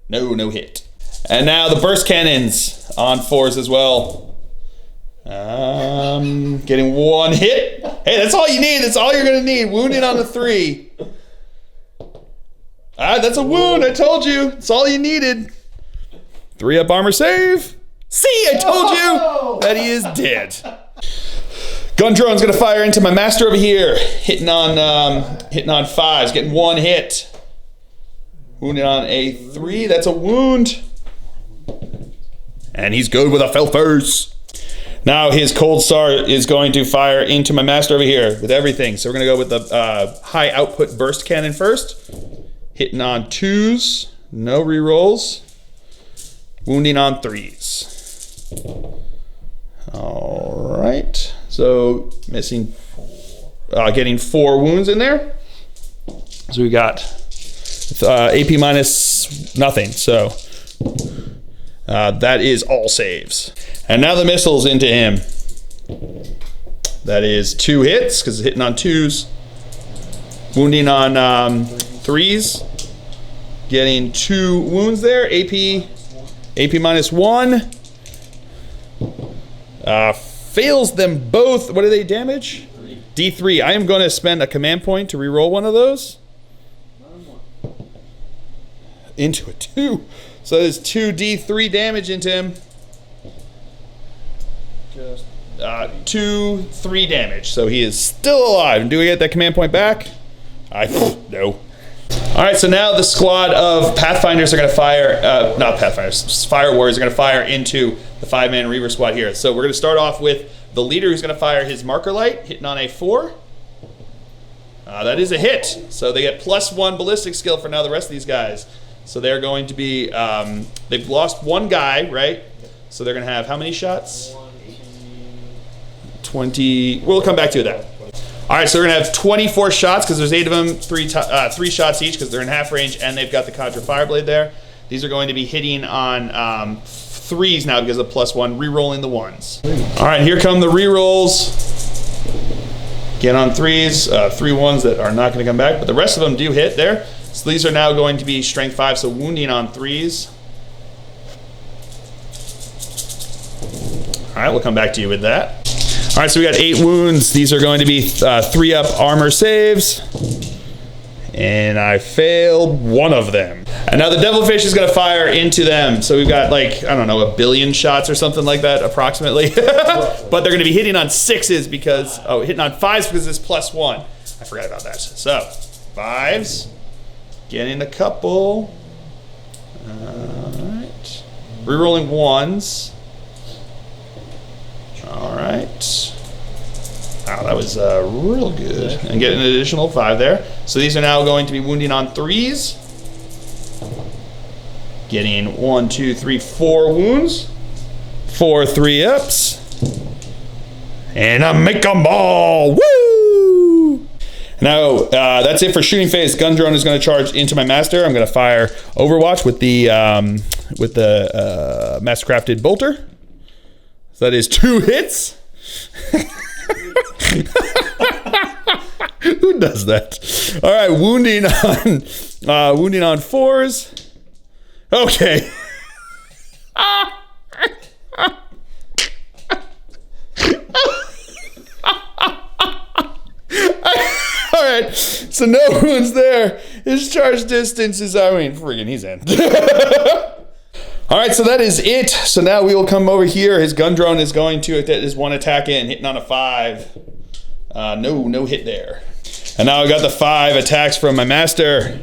No hit. And now the burst cannons on 4s as well. Getting 1 hit. Hey, that's all you need. That's all you're going to need. Wounded on the 3. That's a wound. I told you. That's all you needed. 3 up armor save. See, I told you that he is dead. Gun drone's going to fire into my master over here. Hitting on 5s. Getting 1 hit. Wounded on a 3. That's a wound. And he's good with a fell first. Now his Cold Star is going to fire into my master over here with everything. So we're going to go with the high output burst cannon first. Hitting on 2s. No rerolls. Wounding on 3s. All right. So missing, getting 4 wounds in there. So we got AP minus nothing. So that is all saves. And now the missiles into him. That is 2 hits because it's hitting on 2s. Wounding on 3s. Getting 2 wounds there. AP minus 1. Fails them both. What do they damage? D3. I am going to spend a command point to reroll one of those. Into a 2. So that is 2 D3 damage into him. 2, 3 damage. So he is still alive. And do we get that command point back? No. All right, so now the squad of Pathfinders are going to fire, not Pathfinders, Fire Warriors are going to fire into the 5-man Reaver squad here. So we're going to start off with the leader who's going to fire his marker light, hitting on a 4. That is a hit. So they get +1 ballistic skill for now the rest of these guys. So they're going to be, they've lost 1 guy, right? So they're going to have how many shots? 20. We'll come back to that. All right, so we're going to have 24 shots because there's 8 of them, 3 shots each because they're in half range and they've got the Cadre Fireblade there. These are going to be hitting on 3s now because of +1, re-rolling the 1s. All right, here come the re-rolls. Again on 3s, 3 1s that are not going to come back, but the rest of them do hit there. So these are now going to be strength 5, so wounding on 3s. All right, we'll come back to you with that. All All right, so we got 8 wounds. These are going to be 3-up armor saves. And I failed one of them. And now the devilfish is gonna fire into them. So we've got like, I don't know, 1 billion shots or something like that, approximately. But they're gonna be hitting on 6s because, hitting on 5s because it's +1. I forgot about that. So, 5s, getting a couple. All right. Rerolling 1s. All right. Wow, that was real good. And getting an additional 5 there. So these are now going to be wounding on 3s. Getting 1, 2, 3, 4 wounds. 4 3-ups. And I make them all. Woo! Now, that's it for shooting phase. Gun drone is going to charge into my master. I'm going to fire Overwatch with the mastercrafted bolter. So that is 2 hits. Who does that? All right, wounding on 4s. Okay. All right, so no wounds there. His charge distance is, friggin' he's in. All right, so that is it. So now we will come over here. His gun drone is going to, is 1 attack in, hitting on a 5. No hit there. And now I got the 5 attacks from my master.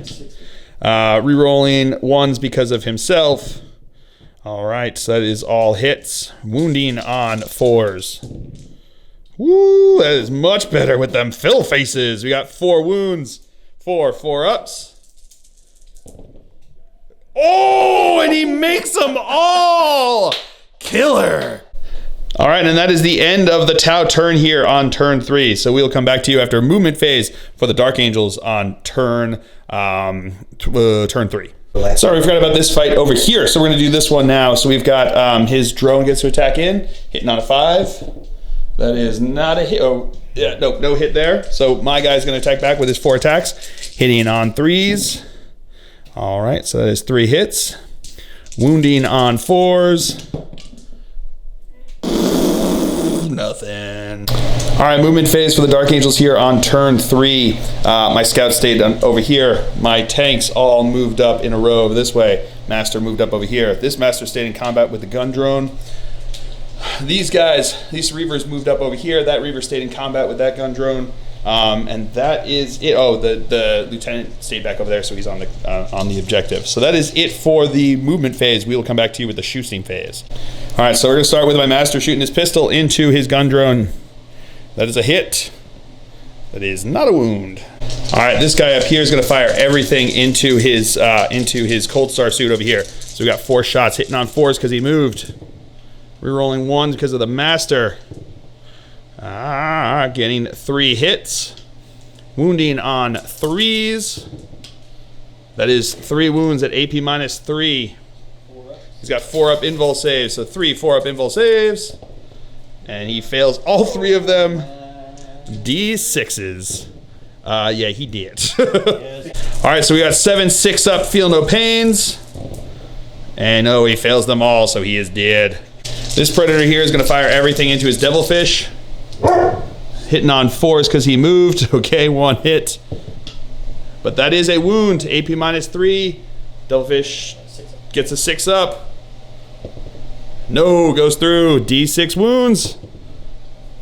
Rerolling 1s because of himself. All right, so that is all hits. Wounding on 4s. Woo, that is much better with them fill faces. We got 4 wounds. 4 ups. Oh, and he makes them all. Killer. All right, and that is the end of the Tau turn here on turn 3. So we'll come back to you after movement phase for the Dark Angels on turn 3. Sorry, we forgot about this fight over here. So we're gonna do this one now. So we've got his drone gets to attack in, hitting on a 5. That is not a hit. Oh, yeah, no hit there. So my guy's gonna attack back with his 4 attacks, hitting on 3s. All right, so that is 3 hits. Wounding on 4s. Nothing. All right, movement phase for the Dark Angels here on turn 3. My scouts stayed over here. My tanks all moved up in a row this way. Master moved up over here. This master stayed in combat with the gun drone. These guys, these Reavers moved up over here. That Reaver stayed in combat with that gun drone. And that is it. Oh, the lieutenant stayed back over there, so he's on the objective. So that is it for the movement phase. We will come back to you with the shooting phase. All right, so we're gonna start with my master shooting his pistol into his gun drone. That is a hit. That is not a wound. All right, this guy up here is gonna fire everything into his Cold Star suit over here. So we got 4 shots hitting on 4s because he moved. Rerolling 1s because of the master. Getting 3 hits. Wounding on 3s. That is 3 wounds at AP -3. He's got 4-up invul saves, so 3 4-up invul saves. And he fails all 3 of them. D6s. Yeah, he did. All right, so we got 7 6-up, feel no pains. And he fails them all, so he is dead. This predator here is going to fire everything into his devilfish. Hitting on 4s because he moved. Okay, 1 hit. But that is a wound. AP -3. Devilfish gets a 6-up. No, goes through. D6 wounds.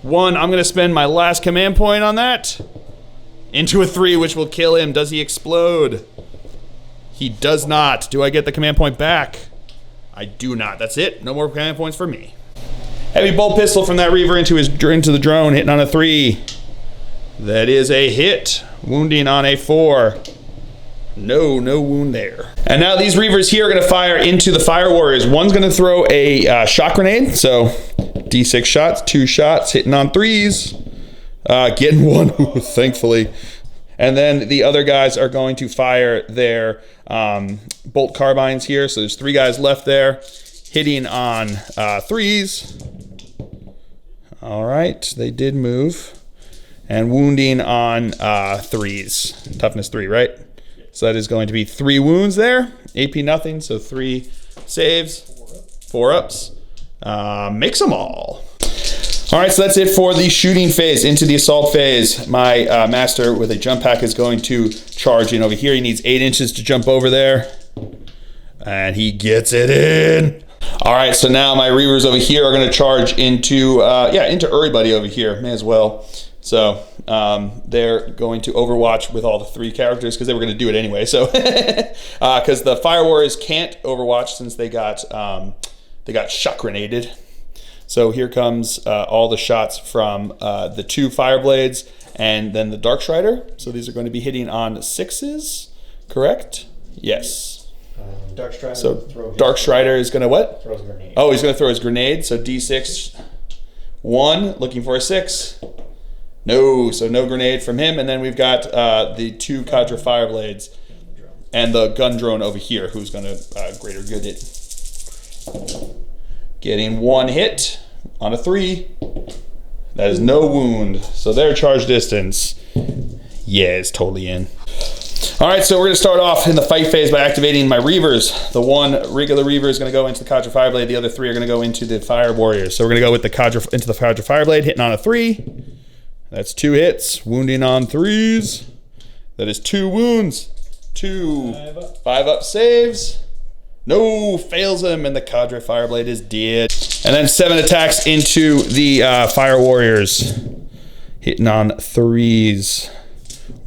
1, I'm going to spend my last command point on that. Into a 3, which will kill him. Does he explode? He does not. Do I get the command point back? I do not. That's it. No more command points for me. Heavy bolt pistol from that Reaver into the drone, hitting on a 3. That is a hit. Wounding on a 4. No wound there. And now these Reavers here are going to fire into the Fire Warriors. One's going to throw a shock grenade. So D6 shots, 2 shots, hitting on 3s. Getting 1, thankfully. And then the other guys are going to fire their bolt carbines here. So there's 3 guys left there, hitting on 3s. All right, they did move. And wounding on 3s. Toughness 3, right? So that is going to be 3 wounds there. AP nothing, so 3 saves. 4 ups. Makes them all. All right, so that's it for the shooting phase. Into the assault phase, my master with a jump pack is going to charge in over here. He needs 8 inches to jump over there, and he gets it in. All right, so now my reavers over here are going to charge into into everybody over here. May as well. So they're going to overwatch with all the 3 characters because they were going to do it anyway. So because the fire warriors can't overwatch since they got shock grenaded. So here comes all the shots from the 2 fire blades and then the dark strider. So these are going to be hitting on 6s, correct? Yes. Dark strider. So dark strider is going to what? Throws a grenade. Oh, he's going to throw his grenade. So D6, 1, looking for a 6. No, so no grenade from him. And then we've got the 2 Cadre fire blades and the gun drone over here, who's going to greater good it. Getting 1 hit on a 3. That is no wound. So their charge distance, yeah, it's totally in. All right, so we're going to start off in the fight phase by activating my reavers. The 1 regular reaver is going to go into the Cadre Fireblade. The other 3 are going to go into the Fire Warriors. So we're going to go with the Cadre into the Cadre Fireblade, hitting on a 3. That's 2 hits, wounding on 3s. That is 2 wounds. 2. 5 up saves. No, fails him, and the Cadre Fireblade is dead. And then 7 attacks into the Fire Warriors. Hitting on 3s.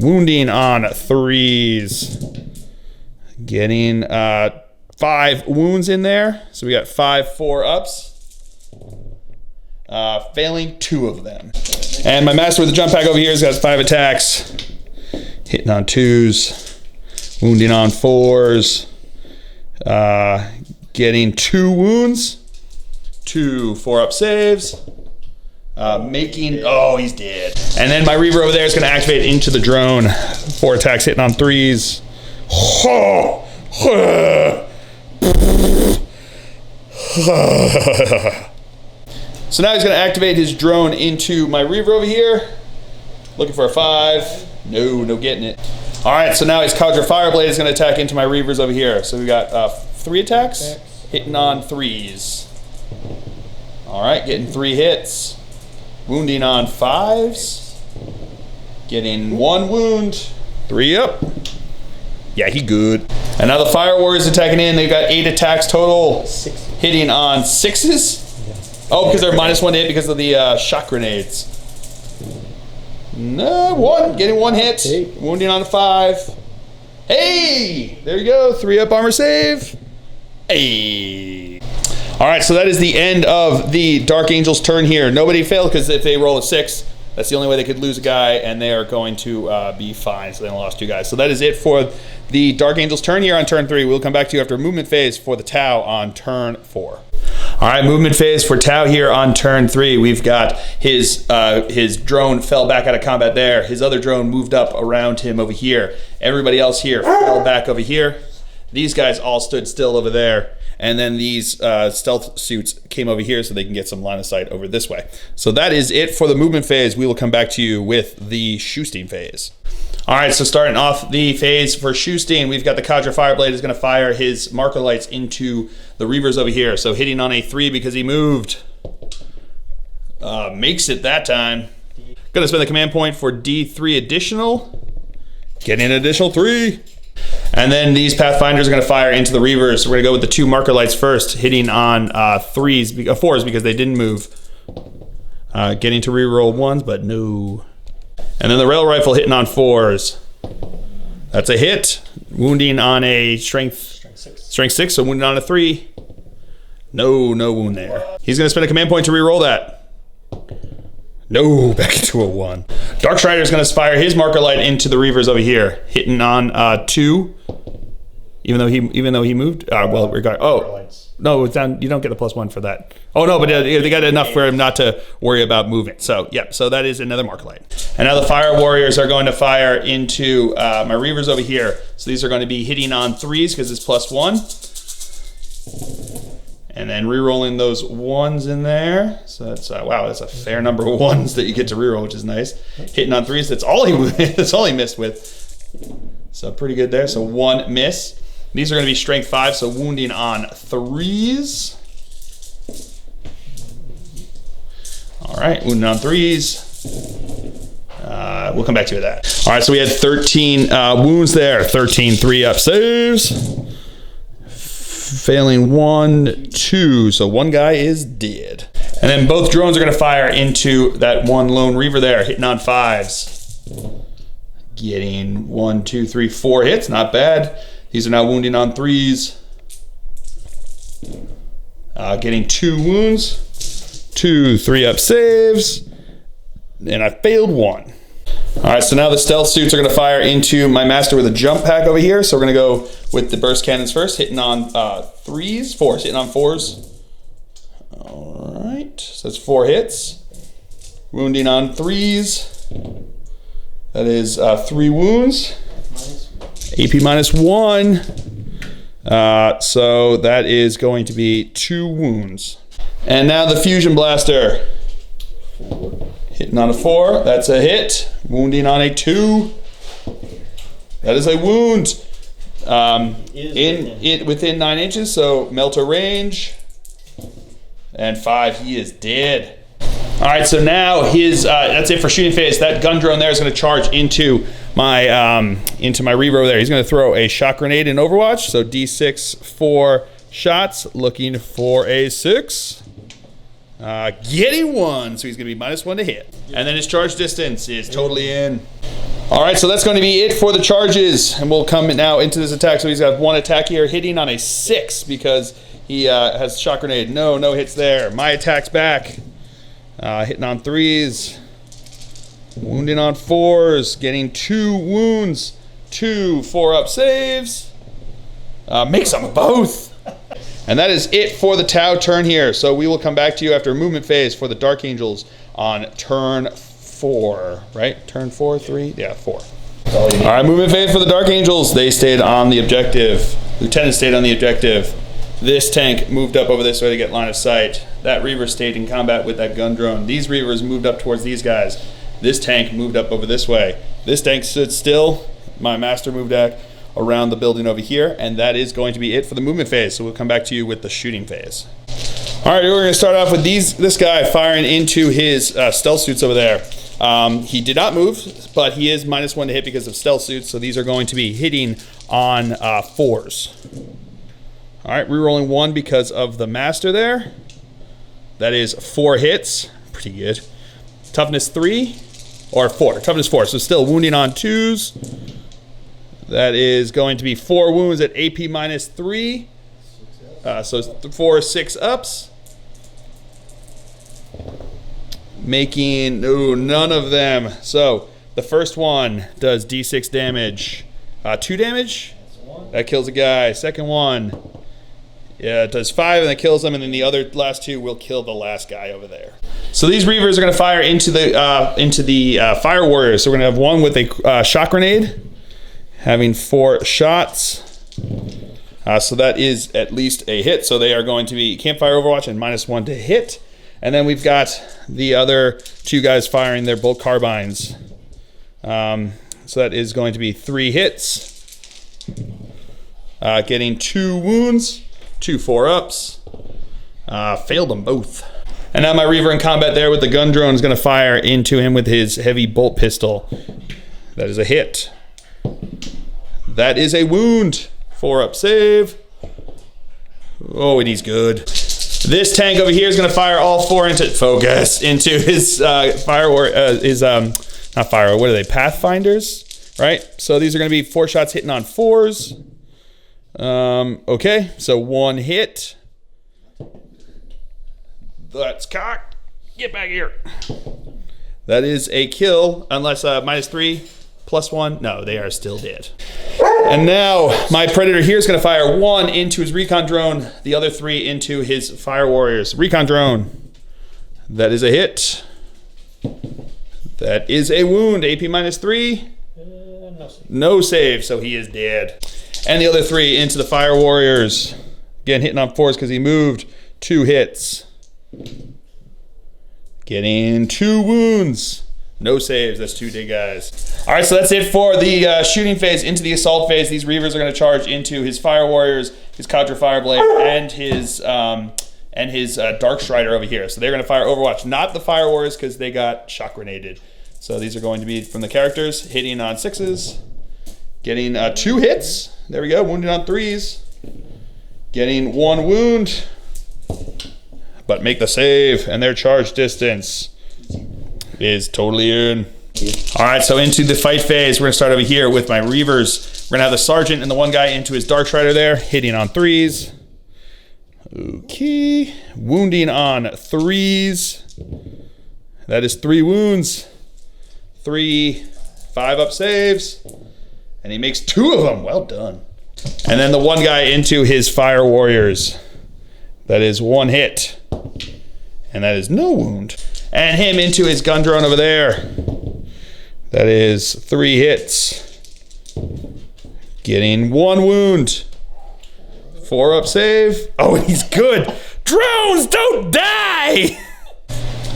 Wounding on 3s. Getting 5 wounds in there. So we got 5 4-ups. Failing 2 of them. And my master with the jump pack over here has got 5 attacks. Hitting on 2s. Wounding on 4s. Getting 2 wounds. 2 4-up saves. Oh, he's dead. And then my reaver over there is going to activate into the drone. 4 attacks hitting on 3s. So now he's going to activate his drone into my reaver over here. Looking for a 5. No getting it. All right, so now his Cadre Fireblade is going to attack into my reavers over here. So we got 3 attacks, hitting on 3s. All right, getting 3 hits. Wounding on 5s. Getting 1 wound. 3 up. Yeah, he good. And now the Fire Warriors attacking in. They've got 8 attacks total. 6. Hitting on 6s. Oh, because they're -1 hit because of the shock grenades. No, 1. Getting 1 hit. Wounding on a 5. Hey! There you go. 3-up armor save. Hey! All right, so that is the end of the Dark Angel's turn here. Nobody failed because if they roll a 6, that's the only way they could lose a guy, and they are going to be fine. So they only lost 2 guys. So that is it for the Dark Angel's turn here on turn 3. We'll come back to you after a movement phase for the Tau on turn 4. All right, movement phase for Tau here on turn 3. We've got his drone fell back out of combat there. His other drone moved up around him over here. Everybody else here fell back over here. These guys all stood still over there. And then these stealth suits came over here so they can get some line of sight over this way. So that is it for the movement phase. We will come back to you with the Shoesteen phase. All right, so starting off the phase for Shoesteen, we've got the Cadre Fireblade is going to fire his marker lights into the reavers over here. So hitting on a 3 because he moved. Makes it that time. Going to spend the command point for D3 additional. Getting an additional 3. And then these Pathfinders are going to fire into the reavers. So we're going to go with the 2 marker lights first, hitting on 4s because they didn't move. Getting to reroll 1s, but no. And then the rail rifle hitting on 4s. That's a hit. Wounding on a strength 6, so wounding on a 3. No wound there. He's going to spend a command point to reroll that. No, back into a 1. Dark Strider is going to fire his marker light into the reavers over here, hitting on 2. Even though he moved. No, it's down. You don't get a +1 for that. Oh no, but they got enough for him not to worry about moving. So yeah, so that is another marker light. And now the Fire Warriors are going to fire into my reavers over here. So these are going to be hitting on 3s because it's +1. And then re-rolling those 1s in there. So that's wow, that's a fair number of 1s that you get to re-roll, which is nice. Hitting on 3s, that's all he missed with. So pretty good there. So 1 miss. These are going to be strength 5, so wounding on 3s. All All right, wounded on 3s. We'll come back to that. All right, so we had 13 wounds there. 13 3-up saves. Failing 1, 2. So one guy is dead. And then both drones are going to fire into that one lone reaver there, hitting on 5s. Getting 1, 2, 3, 4 hits. Not bad. These are now wounding on 3s. Getting 2 wounds. 2 3-up saves. And I failed 1. All right, so now the stealth suits are going to fire into my master with a jump pack over here. So we're going to go with the burst cannons first, hitting on 3s, 4s, hitting on 4s. All right, so that's 4 hits. Wounding on 3s. That is 3 wounds. AP minus 1. So that is going to be 2 wounds. And now the fusion blaster. Hitting on a 4, that's a hit. Wounding on a 2. That is a wound. Within 9 inches, so melter range. And 5, he is dead. All right, so now that's it for shooting phase. That gun drone there is going to charge into my Reaver over there. He's going to throw a shock grenade in Overwatch. So D6 4 shots, looking for a 6. Getting 1, so he's going to be -1 to hit. And then his charge distance is totally in. All right, so that's going to be it for the charges. And we'll come now into this attack. So he's got 1 attack here, hitting on a 6 because he has shock grenade. No hits there. My attack's back. Hitting on 3s. Wounding on 4s. Getting 2 wounds. 2 4-up saves. Makes them both. And that is it for the Tau turn here. So we will come back to you after a movement phase for the Dark Angels on turn 4, right? Turn 4, 3? Yeah, 4. All right, movement phase for the Dark Angels. They stayed on the objective. Lieutenant stayed on the objective. This tank moved up over this way to get line of sight. That Reaver stayed in combat with that gun drone. These Reavers moved up towards these guys. This tank moved up over this way. This tank stood still. My master moved back around the building over here, and that is going to be it for the movement phase. So we'll come back to you with the shooting phase. All right, we're going to start off with this guy firing into his stealth suits over there. He did not move, but he is -1 to hit because of stealth suits, so these are going to be hitting on 4s. All right, rerolling 1 because of the master there. That is 4 hits, pretty good. Toughness 3, or 4, toughness 4, so still wounding on 2s. That is going to be 4 wounds at AP -3. So 4 6-ups. Making none of them. So the first one does D6 damage. 2 damage. That kills a guy. Second one, yeah, it does 5 and that kills him. And then the last 2 will kill the last guy over there. So these Reavers are going to fire into the Fire Warriors. So we're going to have one with a shock grenade, having 4 shots. So that is at least a hit. So they are going to be Campfire Overwatch and -1 to hit. And then we've got the other 2 guys firing their bolt carbines. So that is going to be 3 hits. Getting 2 wounds, 2 4-ups. Failed them both. And now my Reaver in combat there with the gun drone is going to fire into him with his heavy bolt pistol. That is a hit. That is a wound. 4-up save. Oh, and he's good. This tank over here is going to fire all 4 into his not fire. What are they? Pathfinders, right? So these are going to be 4 shots hitting on 4s. Okay, so 1 hit. That's cocked. Get back here. That is a kill, unless -3. +1, no, they are still dead. And now my Predator here is going to fire 1 into his recon drone, the other 3 into his Fire Warriors. Recon drone, that is a hit. That is a wound, AP -3. No save, so he is dead. And the other 3 into the Fire Warriors. Again, hitting on 4s because he moved. 2 hits. Getting 2 wounds. No saves, that's 2 dead guys. All right, so that's it for the shooting phase. Into the assault phase, these Reavers are going to charge into his Fire Warriors, his Cadre Fireblade, and and his Dark Strider over here. So they're going to fire Overwatch, not the Fire Warriors, because they got shock grenaded. So these are going to be from the characters, hitting on 6s, getting 2 hits. There we go, wounding on 3s, getting 1 wound, but make the save, and their charge distance is totally in. All right, so into the fight phase. We're gonna start over here with my Reavers. We're gonna have the Sergeant and the one guy into his Dark Strider there, hitting on 3s. Okay, wounding on 3s. That is 3 wounds. 3 5-up saves. And he makes 2 of them. Well done. And then the one guy into his Fire Warriors. That is 1 hit. And that is no wound. And him into his gun drone over there. That is 3 hits. Getting 1 wound. 4-up save. Oh, he's good. Drones, don't die!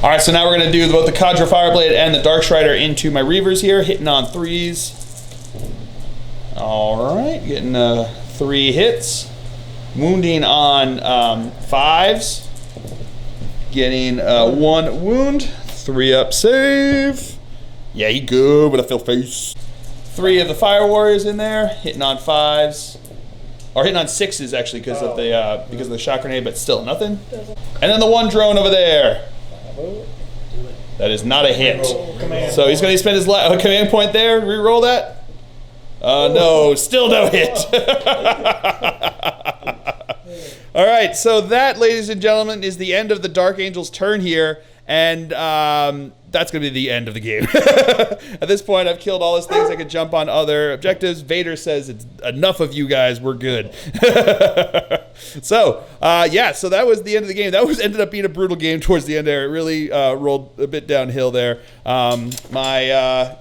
All right, so now we're gonna do both the Cadre Fireblade and the Dark Strider into my Reavers here, hitting on 3s. All right, getting 3 hits. Wounding on 5s. Getting 1 wound. 3-up save. Yeah, he good with a fill face. 3 of the Fire Warriors in there, hitting on 5s. Or hitting on 6s actually because of the shock grenade, but still nothing. And then the 1 drone over there. That is not a hit. So he's going to spend his command point there. Reroll that. No, still no hit. All right, so that, ladies and gentlemen, is the end of the Dark Angel's turn here. And that's going to be the end of the game. At this point, I've killed all his things. I could jump on other objectives. Vader says, it's enough of you guys. We're good. So, yeah, so that was the end of the game. That ended up being a brutal game towards the end there. It really rolled a bit downhill there. My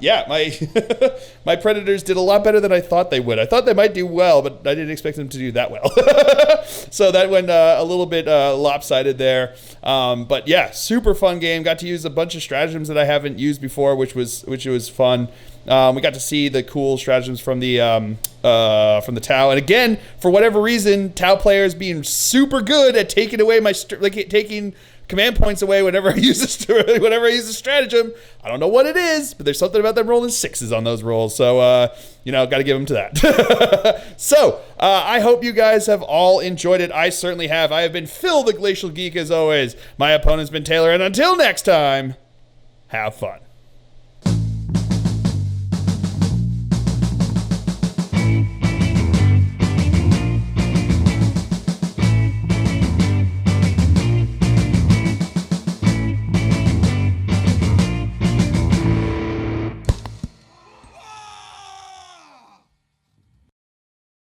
my Predators did a lot better than I thought they would. I thought they might do well, but I didn't expect them to do that well. So that went a little bit lopsided there. But yeah, super fun game. Got to use a bunch of stratagems that I haven't used before, which was fun. We got to see the cool stratagems from the Tau, and again, for whatever reason, Tau players being super good at taking away my taking command points away whenever I use a stratagem. I don't know what it is, but there's something about them rolling 6s on those rolls. So got to give them to that. So I hope you guys have all enjoyed it. I certainly have. I have been Phil, the Glacial Geek, as always. My opponent's been Taylor, and until next time, have fun.